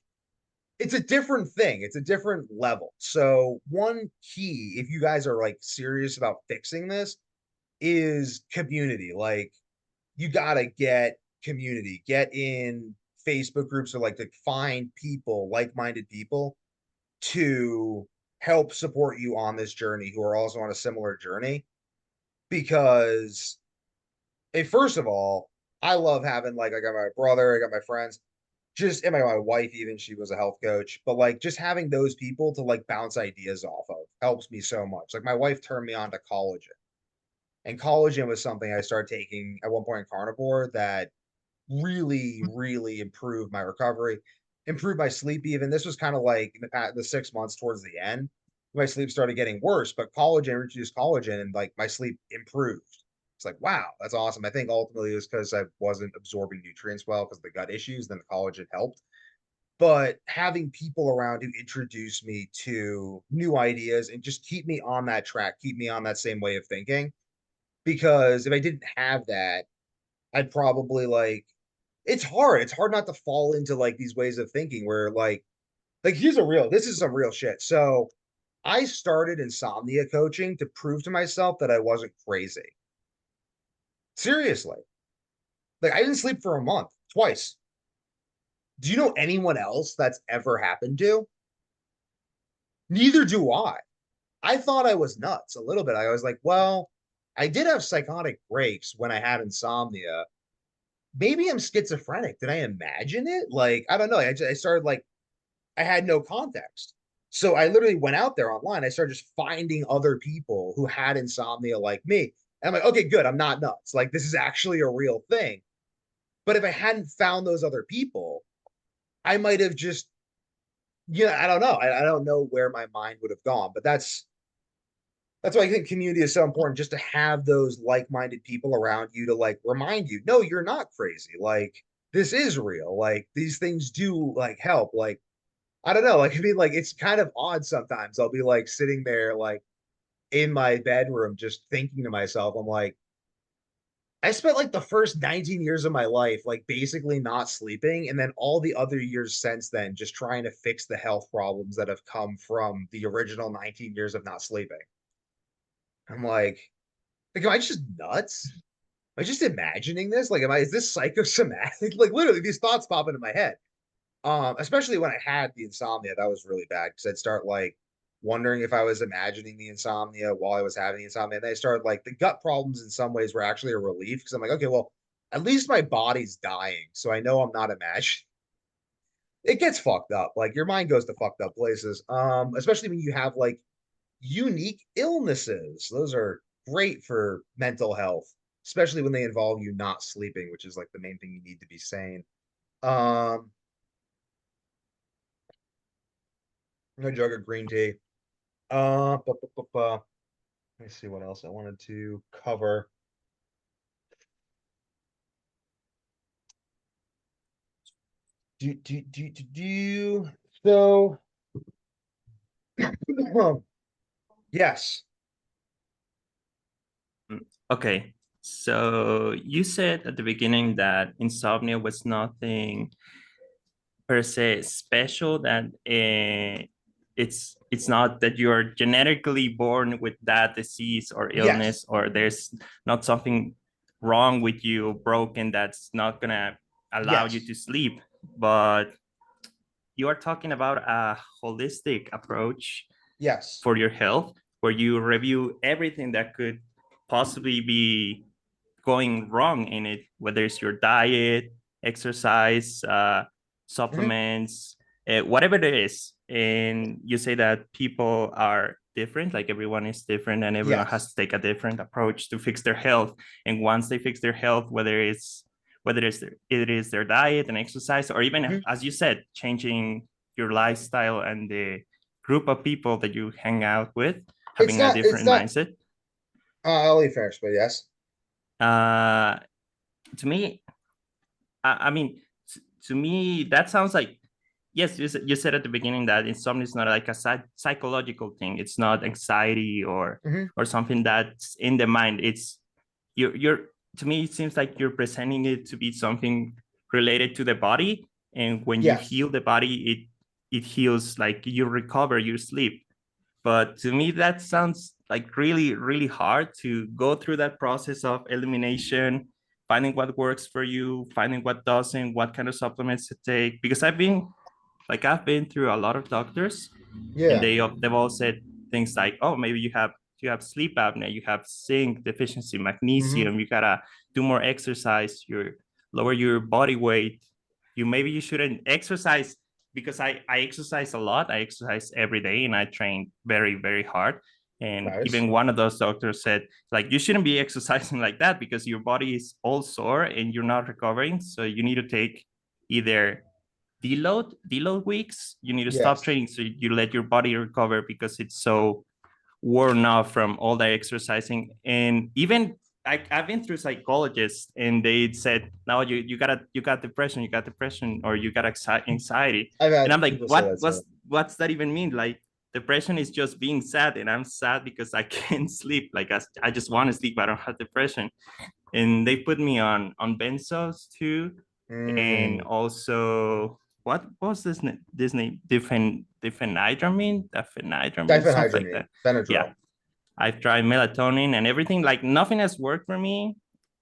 it's a different thing. It's a different level. So one key, if you guys are like serious about fixing this, is community. Like you gotta get community, get in Facebook groups or like to find people, like-minded people to help support you on this journey who are also on a similar journey. Because hey, first of all, I love having like I got my brother, I got my friends, just and my wife, even she was a health coach, but like just having those people to like bounce ideas off of helps me so much. Like my wife turned me on to collagen. And collagen was something I started taking at one point in carnivore that really, really improved my recovery, improved my sleep. Even this was kind of like in the 6 months towards the end, my sleep started getting worse. But collagen introduced collagen, and like my sleep improved. It's like wow, that's awesome. I think ultimately it was because I wasn't absorbing nutrients well because of the gut issues. Then the collagen helped. But having people around who introduce me to new ideas and just keep me on that track, keep me on that same way of thinking. Because if I didn't have that, I'd probably like it's hard. It's hard not to fall into like these ways of thinking where like here's a real this is some real shit. So I started insomnia coaching to prove to myself that I wasn't crazy. Seriously. Like I didn't sleep for a month, twice. Do you know anyone else that's ever happened to? Neither do I. I thought I was nuts a little bit. I was like, well, I did have psychotic breaks when I had insomnia. Maybe I'm schizophrenic. Did I imagine it? Like, I don't know. I started like I had no context. So I literally went out there online. I started just finding other people who had insomnia like me. And I'm like, okay, good. I'm not nuts. Like, this is actually a real thing. But if I hadn't found those other people, I might have just, I don't know. I don't know where my mind would have gone. But that's why I think community is so important, just to have those like-minded people around you to like remind you, no, you're not crazy. Like, this is real. Like, these things do like help. Like, I don't know. Like, I mean, like, it's kind of odd sometimes. I'll be like sitting there, like, in my bedroom, just thinking to myself, I'm like, I spent like the first 19 years of my life, like, basically not sleeping. And then all the other years since then, just trying to fix the health problems that have come from the original 19 years of not sleeping. I'm like, am I just nuts? Am I just imagining this? Like, is this psychosomatic? Like, literally, these thoughts pop into my head. Especially when I had the insomnia, that was really bad because I'd start like wondering if I was imagining the insomnia while I was having the insomnia. And then I started like the gut problems in some ways were actually a relief because I'm like, okay, well, at least my body's dying, so I know I'm not imagining. It gets fucked up. Like your mind goes to fucked up places. Especially when you have like unique illnesses. Those are great for mental health, especially when they involve you not sleeping, which is like the main thing you need to be sane. Um, a jug of green tea. Uh, bu- bu- bu- bu- Let me see what else I wanted to cover. Do. So, yes, Okay. So you said at the beginning that insomnia was nothing per se special, that it's not that you're genetically born with that disease or yes. illness, or there's not something wrong with you, broken, that's not gonna allow you Yes. to sleep. But you are talking about a holistic approach Yes. for your health, where you review everything that could possibly be going wrong in it, whether it's your diet, exercise, Mhm. supplements, whatever it is. And you say that people are different, like everyone is different, and everyone has Yes. to take a different approach to fix their health. And once they fix their health, it is their diet and exercise, or even, Mhm. as you said, changing your lifestyle and the group of people that you hang out with, It's having a not, it's different not, mindset. I'll leave first, but yes. Uh, to me, I mean, to me, that sounds like, yes, you said at the beginning that insomnia is not like a psychological thing. It's not anxiety Hmm. or something that's in the mind. It's you're to me, it seems like you're presenting it to be something related to the body. And when you Yes. heal the body, it heals, like you recover your sleep. But to me, that sounds like really, really hard to go through that process of elimination, finding what works for you, finding what doesn't, what kind of supplements to take. Because I've been through a lot of doctors, and Yeah. they've all said things like, oh, maybe you have sleep apnea, you have zinc deficiency, Hmm. magnesium, you gotta do more exercise, you lower your body weight, you shouldn't exercise. Because I exercise a lot, I exercise every day, and I train very, very hard. And Nice. even one of those doctors said, like, you shouldn't be exercising like that because your body is all sore and you're not recovering, so you need to take either deload weeks. You need to stop Yes. training so you let your body recover, because it's so worn out from all that exercising. And even I've been through psychologists, and they said, no, you got depression, or you got anxiety. I've And had I'm like, people say that too. what's that even mean? Like, depression is just being sad, and I'm sad because I can't sleep. Like, I just want to sleep, I don't have depression. And they put me on benzos too. And Mm. also, what was this name, diphenhydramine, something like Diphenhydramine, that. Yeah, Benadryl. I've tried melatonin and everything, like nothing has worked for me.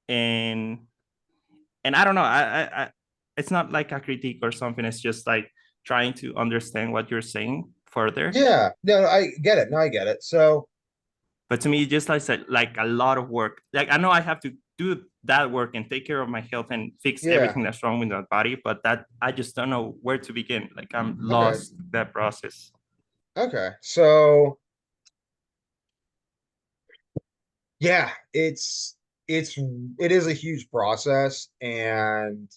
and and I don't know, I it's not like a critique or something, it's just like trying to understand what you're saying further. Yeah. No, no, I get it. No, I get it. So, But to me, just like a lot of work. Like, I know I have to do that work and take care of my health and fix yeah. everything that's wrong with my body, but that I just don't know where to begin. Like, I'm Okay. lost that process. Okay. So, yeah, it's it is a huge process, and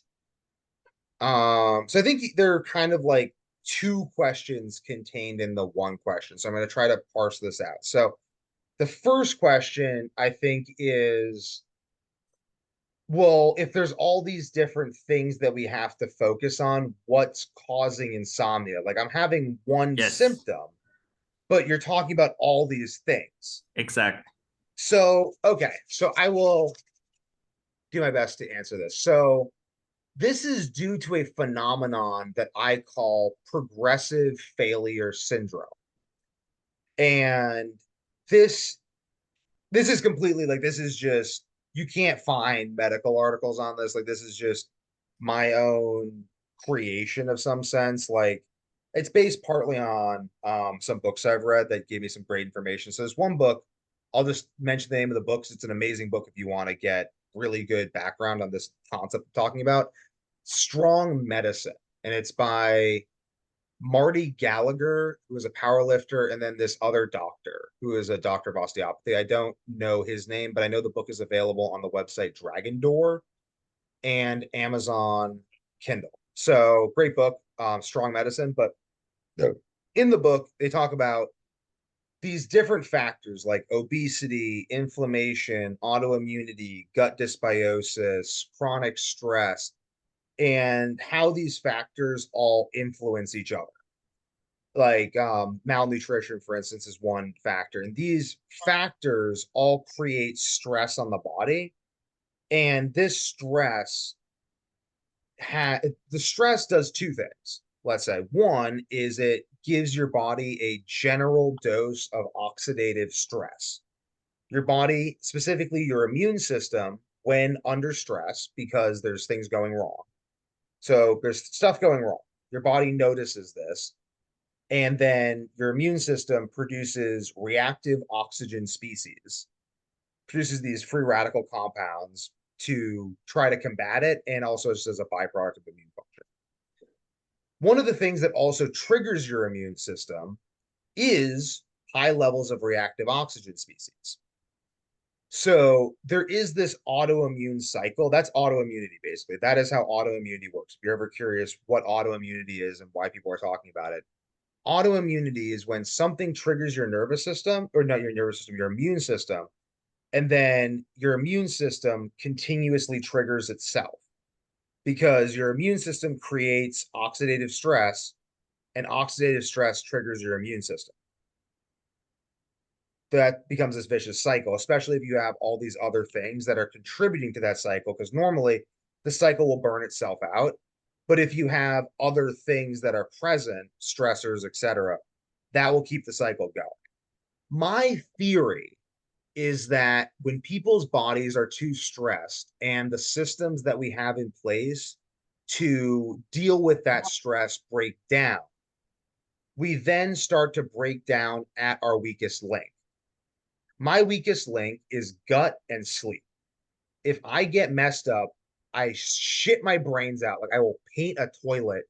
so I think there are kind of like two questions contained in the one question. So I'm going to try to parse this out. So the first question I think is, well, if there's all these different things that we have to focus on, what's causing insomnia? Like I'm having one Yes, symptom, but you're talking about all these things. exactly. So, okay, so I will do my best to answer this. So, this is due to a phenomenon that I call progressive failure syndrome. And this this is completely like this is just you can't find medical articles on this. Like this is just my own. creation of some sense. Like it's based partly on some books I've read that gave me some great information. So there's one book, I'll just mention the name of the books. It's an amazing book if you want to get really good background on this concept I'm talking about. Strong Medicine. And it's by Marty Gallagher, who is a power lifter, and then this other doctor who is a doctor of osteopathy. I don't know his name, but I know the book is available on the website Dragon Door and Amazon Kindle. So great book, Strong Medicine. But in the book, they talk about these different factors like obesity, inflammation, autoimmunity, gut dysbiosis, chronic stress, and how these factors all influence each other. Like malnutrition, for instance, is one factor. And these factors all create stress on the body. And this stress the stress does two things. Let's say one is it gives your body a general dose of oxidative stress. Your body, specifically your immune system, when under stress, because there's things going wrong. So there's stuff going wrong. Your body notices this, and then your immune system produces reactive oxygen species, produces these free radical compounds to try to combat it, and also just as a byproduct of immune function. One of the things that also triggers your immune system is high levels of reactive oxygen species. So there is this autoimmune cycle. That's autoimmunity, basically. That is how autoimmunity works. If you're ever curious what autoimmunity is and why people are talking about it, autoimmunity is when something triggers your nervous system, or not your nervous system, your immune system, and then your immune system continuously triggers itself because your immune system creates oxidative stress, and oxidative stress triggers your immune system. That becomes this vicious cycle, especially if you have all these other things that are contributing to that cycle, because normally the cycle will burn itself out. But if you have other things that are present, stressors, etc., that will keep the cycle going. My theory is that when people's bodies are too stressed and the systems that we have in place to deal with that stress break down, we then start to break down at our weakest link. My weakest link is gut and sleep. If I get messed up, I shit my brains out. Like I will paint a toilet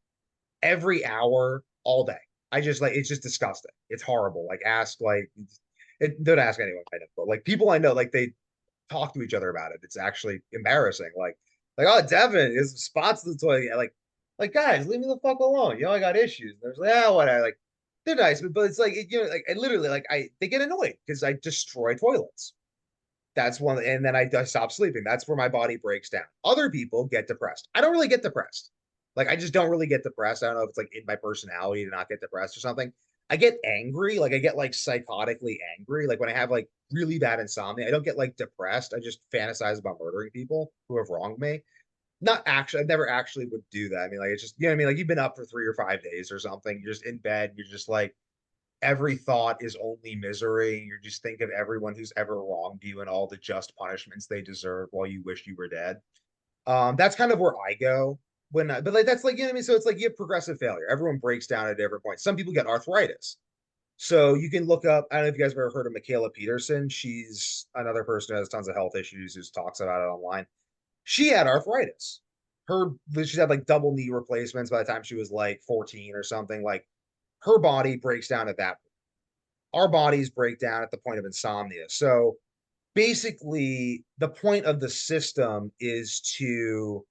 every hour all day. I just like it's just disgusting. It's horrible. Like ask like don't ask anyone I know, but like people I know, like they talk to each other about it. It's actually embarrassing. Like oh Devin is spots in the toilet. Like guys, leave me the fuck alone. You know I got issues. And there's like what I like. They're nice, but it's like you know like I literally like they get annoyed because I destroy toilets. That's one, and then I stop sleeping. That's where my body breaks down. Other people get depressed. I don't really get depressed. Like I just don't really get depressed. I don't know if it's like in my personality to not get depressed or something. I get angry, like I get like psychotically angry. Like when I have like really bad insomnia, I don't get like depressed. I just fantasize about murdering people who have wronged me. Not actually, I never actually would do that. I mean, like it's just you know what I mean. Like you've been up for 3 or 5 days or something. You're just in bed. You're just like every thought is only misery. You just think of everyone who's ever wronged you and all the just punishments they deserve while you wish you were dead. That's kind of where I go but like that's like you know what I mean. So it's like you have progressive failure. Everyone breaks down at different points. Some people get arthritis. So you can look up. I don't know if you guys have ever heard of Michaela Peterson. She's another person who has tons of health issues who talks about it online. She had arthritis. She had like double knee replacements by the time she was like 14 or something. Like her body breaks down at that point. Our bodies break down at the point of insomnia. So basically, the point of the system is to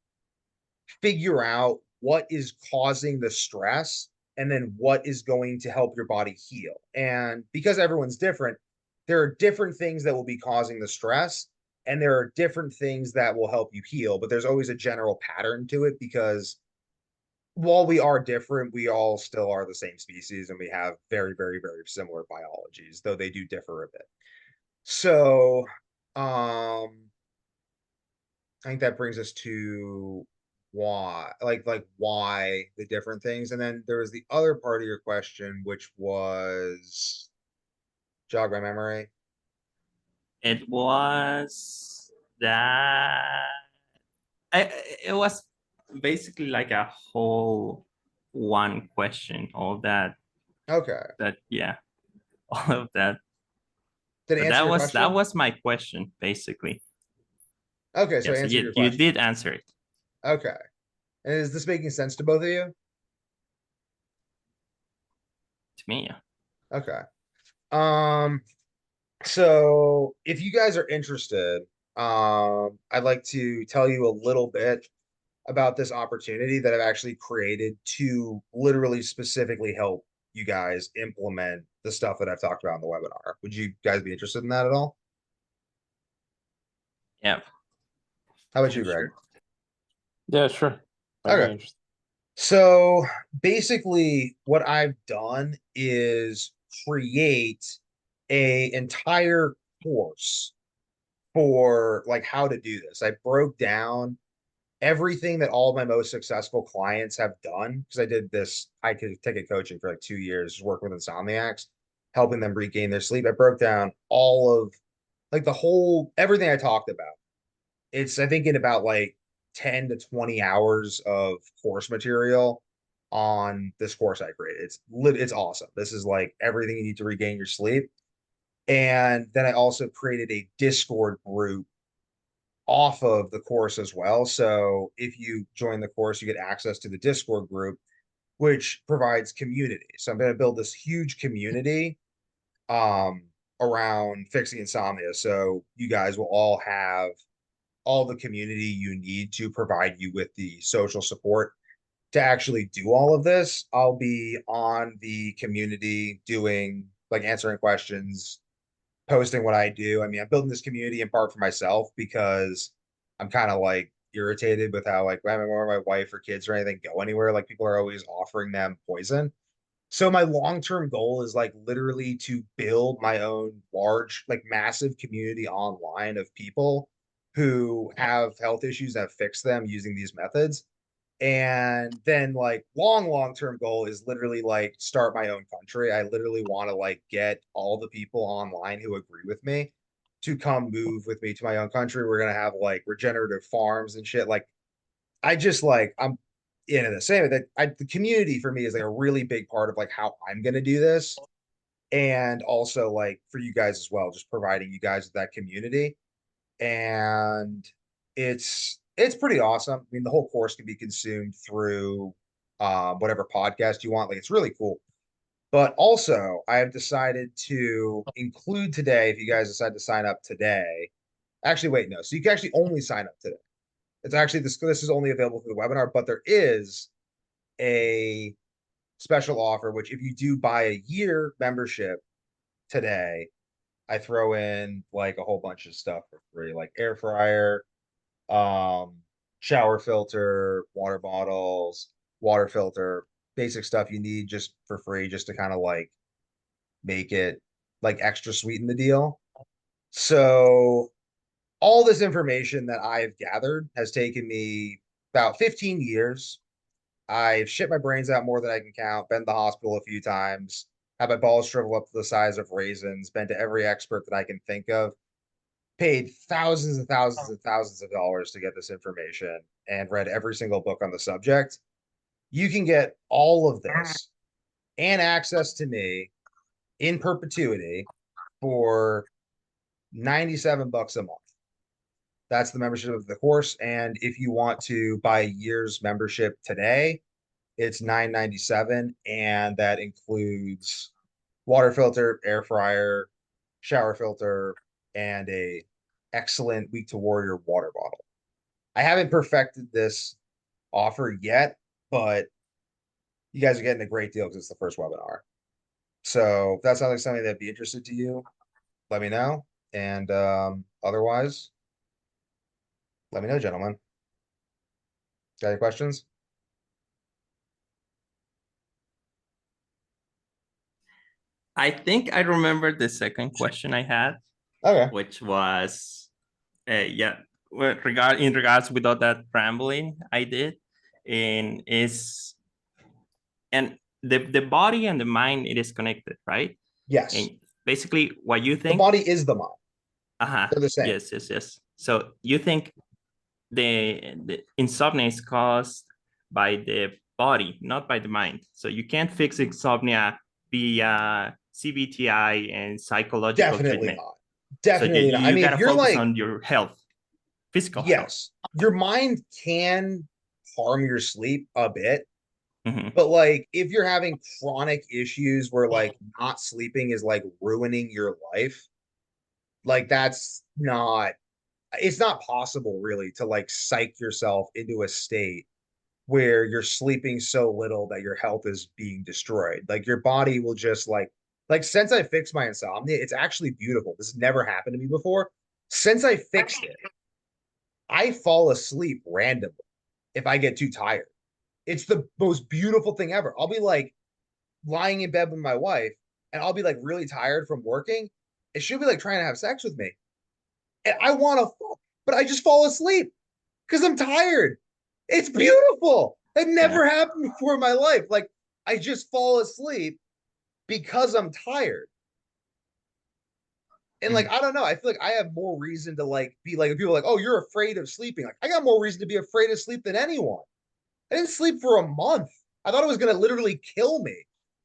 figure out what is causing the stress and then what is going to help your body heal. And because everyone's different, there are different things that will be causing the stress and there are different things that will help you heal, but there's always a general pattern to it because while we are different, we all still are the same species and we have very, very, very similar biologies, though they do differ a bit. So, I think that brings us to why the different things. And then there was the other part of your question, which was jog my memory. It was that it was basically like a whole one question, all that Okay. yeah, all of that. Did it But answer your that question? was my question, basically. Okay, so Yeah, I so answered your you question. did answer it. Okay. And is this making sense to both of you? To me, yeah. Okay. Um, so if you guys are interested, I'd like to tell you a little bit about this opportunity that I've actually created to literally specifically help you guys implement the stuff that I've talked about in the webinar. Would you guys be interested in that at all? Yeah. How about you, Greg? Sure. Yeah, sure. I'd be Okay. interested. So basically, what I've done is create a entire course for like how to do this. I broke down everything that all of my most successful clients have done because I did this. I could take a coaching for like 2 years, working with insomniacs, helping them regain their sleep. I broke down all of like the whole everything I talked about. It's I think in about like 10 to 20 hours of course material on this course I created. It's awesome. This is like everything you need to regain your sleep. And then I also created a Discord group off of the course as well. So if you join the course, you get access to the Discord group, which provides community. So I'm going to build this huge community um, around fixing insomnia. So you guys will all have all the community you need to provide you with the social support to actually do all of this. I'll be on the community doing like answering questions, posting what I do. I mean, I'm building this community in part for myself because I'm kind of like irritated with how like whenever my wife or kids or anything go anywhere, like people are always offering them poison. So my long-term goal is like literally to build my own large, like massive community online of people who have health issues that fix them using these methods. And then like long term goal is literally like start my own country. I literally want to like get all the people online who agree with me to come move with me to my own country. We're gonna have like regenerative farms and shit. Like I just like I'm in the same that the community for me is like a really big part of like how I'm gonna do this. And also like for you guys as well, just providing you guys with that community and it's pretty awesome. I mean, the whole course can be consumed through whatever podcast you want. Like, it's really cool. But also, I have decided to include today. If you guys decide to sign up today, actually, wait, no. So you can actually only sign up today. It's actually this is only available for the webinar, but there is a special offer. Which, if you do buy a year membership today, I throw in like a whole bunch of stuff for free, like air fryer, um, shower filter, water bottles, water filter, basic stuff you need just for free, just to kind of like make it like extra sweet in the deal. So all this information that I've gathered has taken me about 15 years. I've shit my brains out more than I can count, been to the hospital a few times, had my balls shrivel up to the size of raisins, been to every expert that I can think of, paid thousands and thousands and thousands of dollars to get this information and read every single book on the subject. You can get all of this and access to me in perpetuity for 97 bucks a month. That's the membership of the course. And if you want to buy a year's membership today, it's $9.97, and that includes water filter, air fryer, shower filter, and a excellent Week to Warrior water bottle. I haven't perfected this offer yet, but you guys are getting a great deal because it's the first webinar. So if that sounds like something that'd be interested to you, let me know. And otherwise, let me know, gentlemen. Got any questions? I think I remember the second question I had, Okay. which was, yeah, in regards with all that rambling I did, and the body and the mind, it is connected, right? Yes. And basically, what you The think? body is the mind. They're the same. Yes. So you think the insomnia is caused by the body, not by the mind. So you can't fix insomnia via CBTI and psychological Definitely treatment. not. So Definitely not. I you mean, if gotta you're focus like, on your health, physical health. yes, your mind can harm your sleep a bit, Mhm. but like if you're having chronic issues where like not sleeping is like ruining your life, like that's not, it's not possible really to like psych yourself into a state where you're sleeping so little that your health is being destroyed. Like your body will just like since I fixed my insomnia, it's actually beautiful. This has never happened to me before. Since I fixed it, I fall asleep randomly if I get too tired. It's the most beautiful thing ever. I'll be like lying in bed with my wife and I'll be like really tired from working. And she'll be like trying to have sex with me. And I want to fuck, but I just fall asleep because I'm tired. It's beautiful. It Yeah. never happened before in my life. Like I just fall asleep because I'm tired. And like, I don't know. I feel like I have more reason to like be like, if people are like, oh, you're afraid of sleeping. Like, I got more reason to be afraid of sleep than anyone. I didn't sleep for a month. I thought it was going to literally kill me.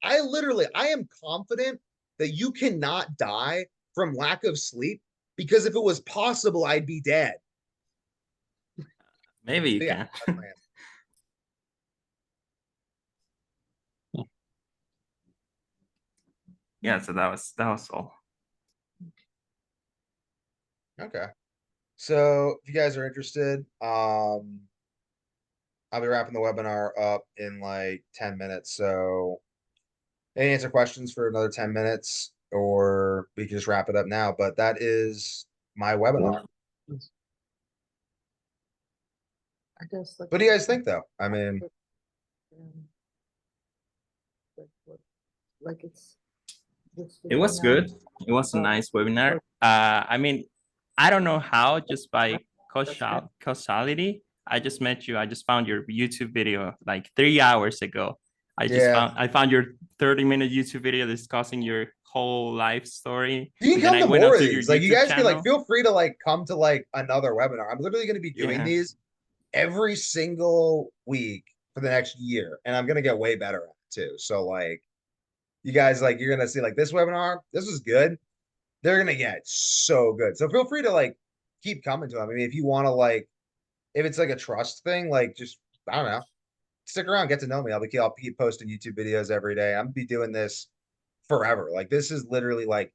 I am confident that you cannot die from lack of sleep because if it was possible, I'd be dead. Maybe you So yeah, can. that's my Yeah, so that was all. answer. Okay. So if you guys are interested, I'll be wrapping the webinar up in like 10 minutes. So answer questions for another 10 minutes, or we can just wrap it up now. But that is my webinar. I guess like. What do you guys think though? I mean, Like it's. It was good. It was a nice webinar. I mean, I don't know how, just by causality, I just met you. I just found your YouTube video like 3 hours ago. yeah. I found your 30-minute YouTube video discussing your whole life story. You can And then come I to went more of onto your these. Like you YouTube guys can like channel. feel free to like come to like another webinar. I'm literally going to be doing Yeah. these every single week for the next year, and I'm going to get way better at it too. So like you guys like you're going to see like this webinar, this was good. They're going to get so good. So feel free to like keep coming to them. I mean, if you want to like if it's like a trust thing, like just I don't know, stick around, get to know me. I'll keep posting YouTube videos every day. I'm gonna be doing this forever. Like this is literally like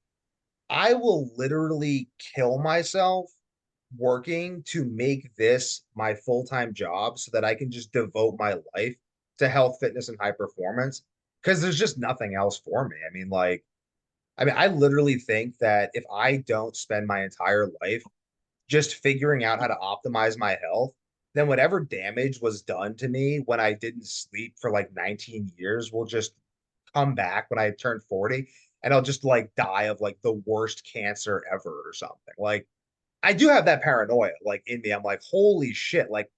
I will literally kill myself working to make this my full-time job so that I can just devote my life to health, fitness, and high performance because there's just nothing else for me. I literally think that if I don't spend my entire life just figuring out how to optimize my health, then whatever damage was done to me when I didn't sleep for like 19 years will just come back when I turn 40 and I'll just like die of like the worst cancer ever or something. Like I do have that paranoia like in me. I'm like, holy shit, like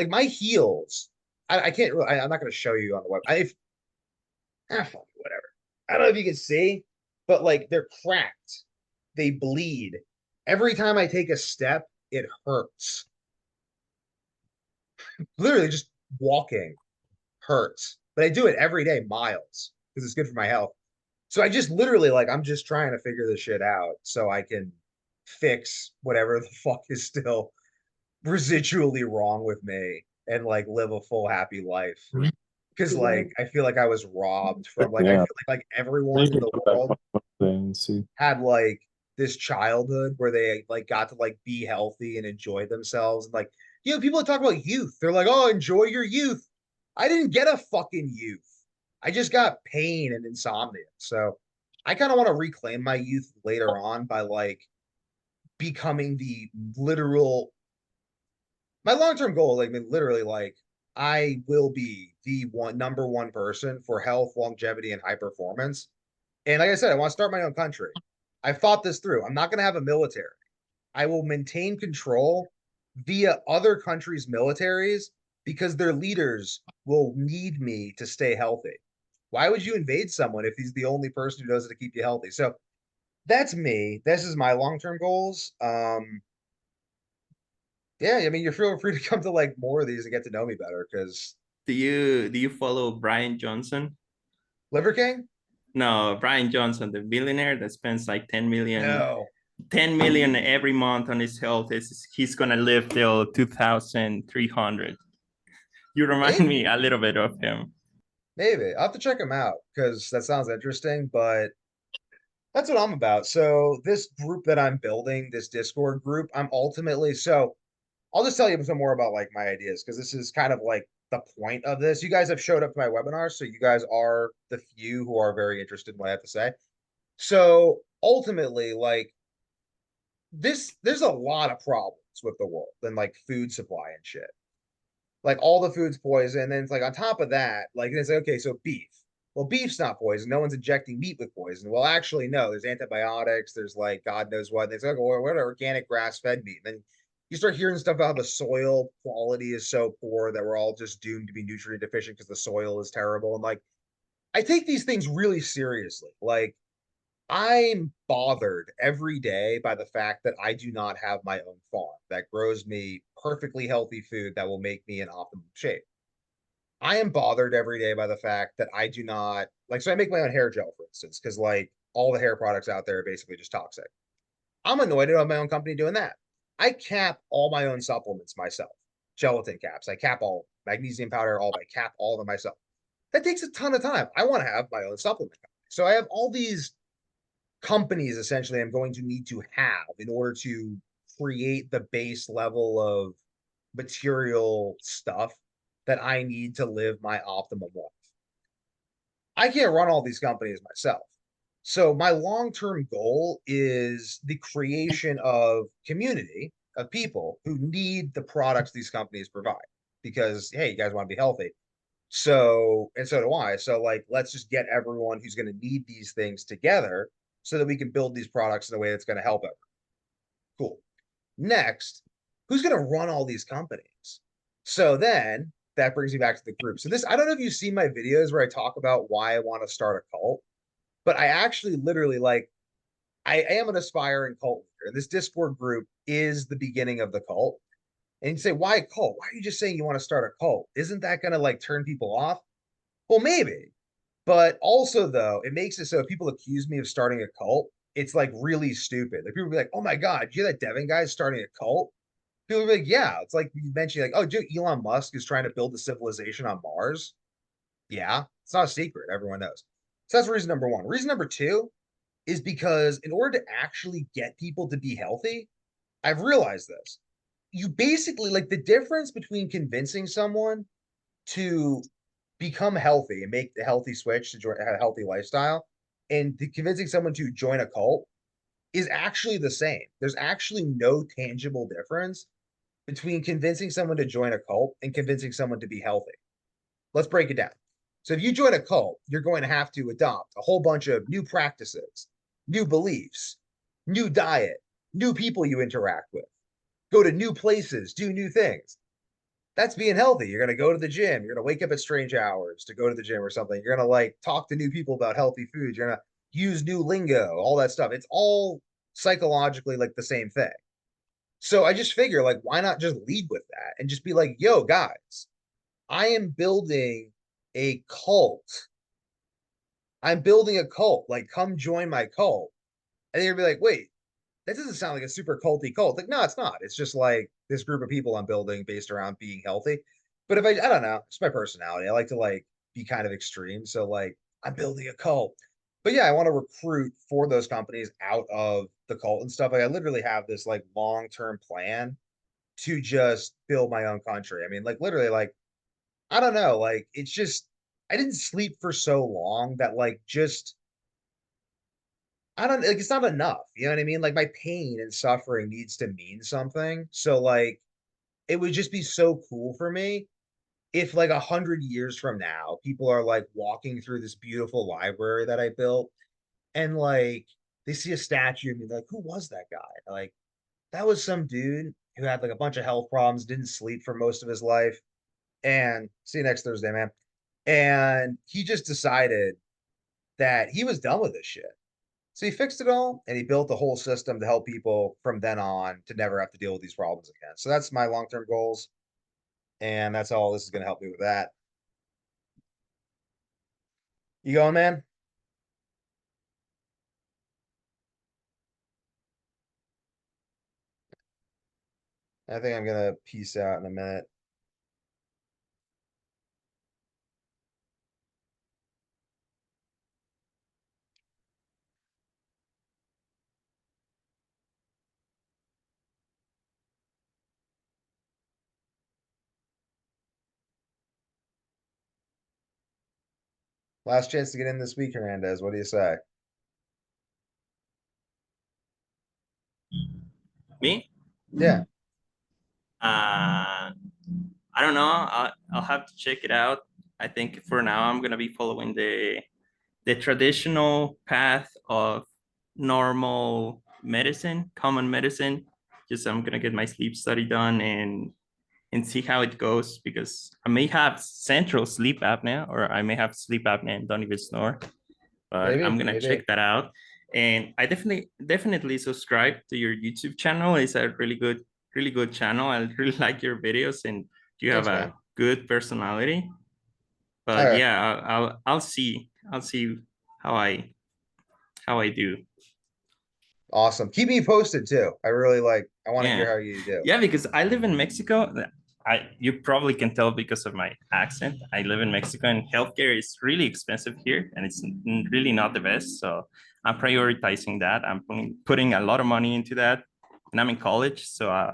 my heels. I can't really I'm not gonna show you on the web. Whatever. I don't know if you can see, but like they're cracked. They bleed. Every time I take a step, it hurts. Literally just walking hurts. But I do it every day, miles, because it's good for my health. So I just literally like I'm just trying to figure this shit out so I can fix whatever the fuck is still residually wrong with me and like live a full happy life. Because like I feel like I was robbed from like I Yeah. feel like everyone in the world And see. had like this childhood where they like got to like be healthy and enjoy themselves and like people that talk about youth, they're like, oh, enjoy your youth. I didn't get a fucking youth. I just got pain and insomnia. So I kind of want to reclaim my youth later on by like becoming the literal my long-term goal, like I mean, literally like I will be the number one person for health, longevity, and high performance. And like I said, I want to start my own country. I thought this through. I'm not going to have a military. I will maintain control via other countries' militaries because their leaders will need me to stay healthy. Why would you invade someone if he's the only person who knows how to keep you healthy? So that's me. This is my long-term goals. Yeah, I mean, you're feel free to come to like more of these and get to know me better because Do you follow Brian Johnson? Liver King? No, Brian Johnson, the billionaire that spends like 10 million No. 10 million every month on his health. He's gonna live till 2300. You remind Maybe. me a little bit of him. Maybe. I'll have to check him out because that sounds interesting, but that's what I'm about. So this group that I'm building, this Discord group, I'm ultimately so I'll just tell you some more about like my ideas because this is kind of like the point of this. You guys have showed up to my webinar, so you guys are the few who are very interested in what I have to say. So ultimately, like there's a lot of problems with the world and like food supply and shit. Like all the food's poison. And then it's like on top of that, like it's like, okay, so beef. Well, beef's not poison. No one's injecting meat with poison. Well, actually, no, there's antibiotics, there's like God knows what. And it's like, well, what organic grass-fed meat? And then you start hearing stuff about the soil quality is so poor that we're all just doomed to be nutrient deficient because the soil is terrible. And like I take these things really seriously. Like I'm bothered every day by the fact that I do not have my own farm that grows me perfectly healthy food that will make me in optimum shape. I am bothered every day by the fact that I do not like, so I make my own hair gel, for instance, because like all the hair products out there are basically just toxic. I'm annoyed at my own company doing that. I cap all my own supplements myself, gelatin caps. I cap all magnesium powder, all I cap all of them myself. That takes a ton of time. I want to have my own supplement company. So I have all these companies essentially I'm going to need to have in order to create the base level of material stuff that I need to live my optimum life. I can't run all these companies myself. So my long-term goal is the creation of community of people who need the products these companies provide because hey, you guys want to be healthy. So, and so do I. So, like, let's just get everyone who's going to need these things together so that we can build these products in a way that's going to help everyone. Cool. Next, who's going to run all these companies? So then that brings me back to the group. So this, I don't know if you've seen my videos where I talk about why I want to start a cult, but I actually literally like, I am an aspiring cult leader. And this Discord group is the beginning of the cult. And you say, why a cult? Why are you just saying you want to start a cult? Isn't that going to like turn people off? Well, maybe. But also, though, it makes it so if people accuse me of starting a cult, it's like really stupid. Like people be like, "Oh my god, you hear that Devin guy is starting a cult?" People be like, "Yeah." It's like you mentioned, like, "Oh, dude, Elon Musk is trying to build a civilization on Mars." Yeah, it's not a secret. Everyone knows. So that's reason number one. Reason number two is because in order to actually get people to be healthy, I've realized this. You basically like the difference between convincing someone to become healthy and make the healthy switch to join a healthy lifestyle and convincing someone to join a cult is actually the same. There's actually no tangible difference between convincing someone to join a cult and convincing someone to be healthy. Let's break it down. So if you join a cult, you're going to have to adopt a whole bunch of new practices, new beliefs, new diet, new people you interact with, go to new places, do new things. That's being healthy. You're going to go to the gym. You're going to wake up at strange hours to go to the gym or something. You're going to like talk to new people about healthy foods. You're going to use new lingo, all that stuff. It's all psychologically like the same thing. So I just figure like, why not just lead with that and just be like, yo, guys, I am building a cult. I'm building a cult. Like, come join my cult. And you're be like, wait, that doesn't sound like a super culty cult. Like, no, it's not. It's just like this group of people I'm building based around being healthy. But if I don't know, it's my personality. I like to like be kind of extreme. So like I'm building a cult. But yeah, I want to recruit for those companies out of the cult and stuff. Like I literally have this like long-term plan to just build my own country. I mean, like literally, like, I don't know, like it's just I didn't sleep for so long that like just I don't like it's not enough. You know what I mean? Like my pain and suffering needs to mean something. So like it would just be so cool for me if like 100 years from now, people are like walking through this beautiful library that I built and like they see a statue and be like, who was that guy? Like that was some dude who had like a bunch of health problems, didn't sleep for most of his life. And see you next Thursday, man. And he just decided that he was done with this shit. So he fixed it all and he built a whole system to help people from then on to never have to deal with these problems again. So that's my long-term goals. And that's all this is going to help me with that. You going, man? I think I'm going to peace out in a minute. Last chance to get in this week, Hernandez. What do you say? Me? Yeah. I don't know. I'll have to check it out. I think for now I'm gonna be following the traditional path of normal medicine, common medicine. Just I'm gonna get my sleep study done and see how it goes, because I may have central sleep apnea or I may have sleep apnea and don't even snore. But I'm gonna check that out. And I definitely subscribe to your YouTube channel. It's a really good channel. I really like your videos and you have Thanks, a good personality. But Okay. yeah, I'll see how I do. Awesome. Keep me posted too. I really I want to hear how you do. Yeah, because I live in Mexico. You probably can tell because of my accent. I live in Mexico and healthcare is really expensive here and it's really not the best. So I'm prioritizing that. I'm putting a lot of money into that, and I'm in college. So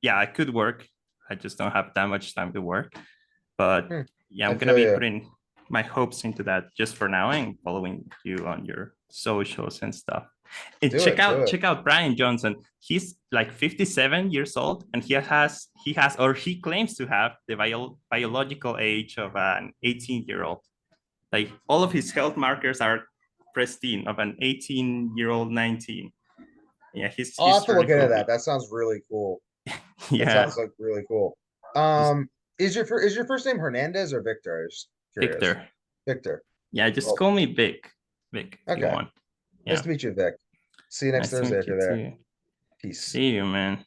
yeah, I could work. I just don't have that much time to work. But yeah, I'm gonna be putting my hopes into that just for now and following you on your socials and stuff. And check out Brian Johnson. He's like 57 years old and he claims to have the biological age of an 18-year-old. Like all of his health markers are pristine of an 18-year-old 19. Yeah, I'll have to look into cool. that. That sounds really cool. Yeah. That sounds like really cool. Is your first name Hernandez or Victor? I'm just curious. Victor. Yeah, just call me Vic. Vic, if you want. Nice to meet you, Vic. See you next Thursday if you're there. Too. Peace. See you, man.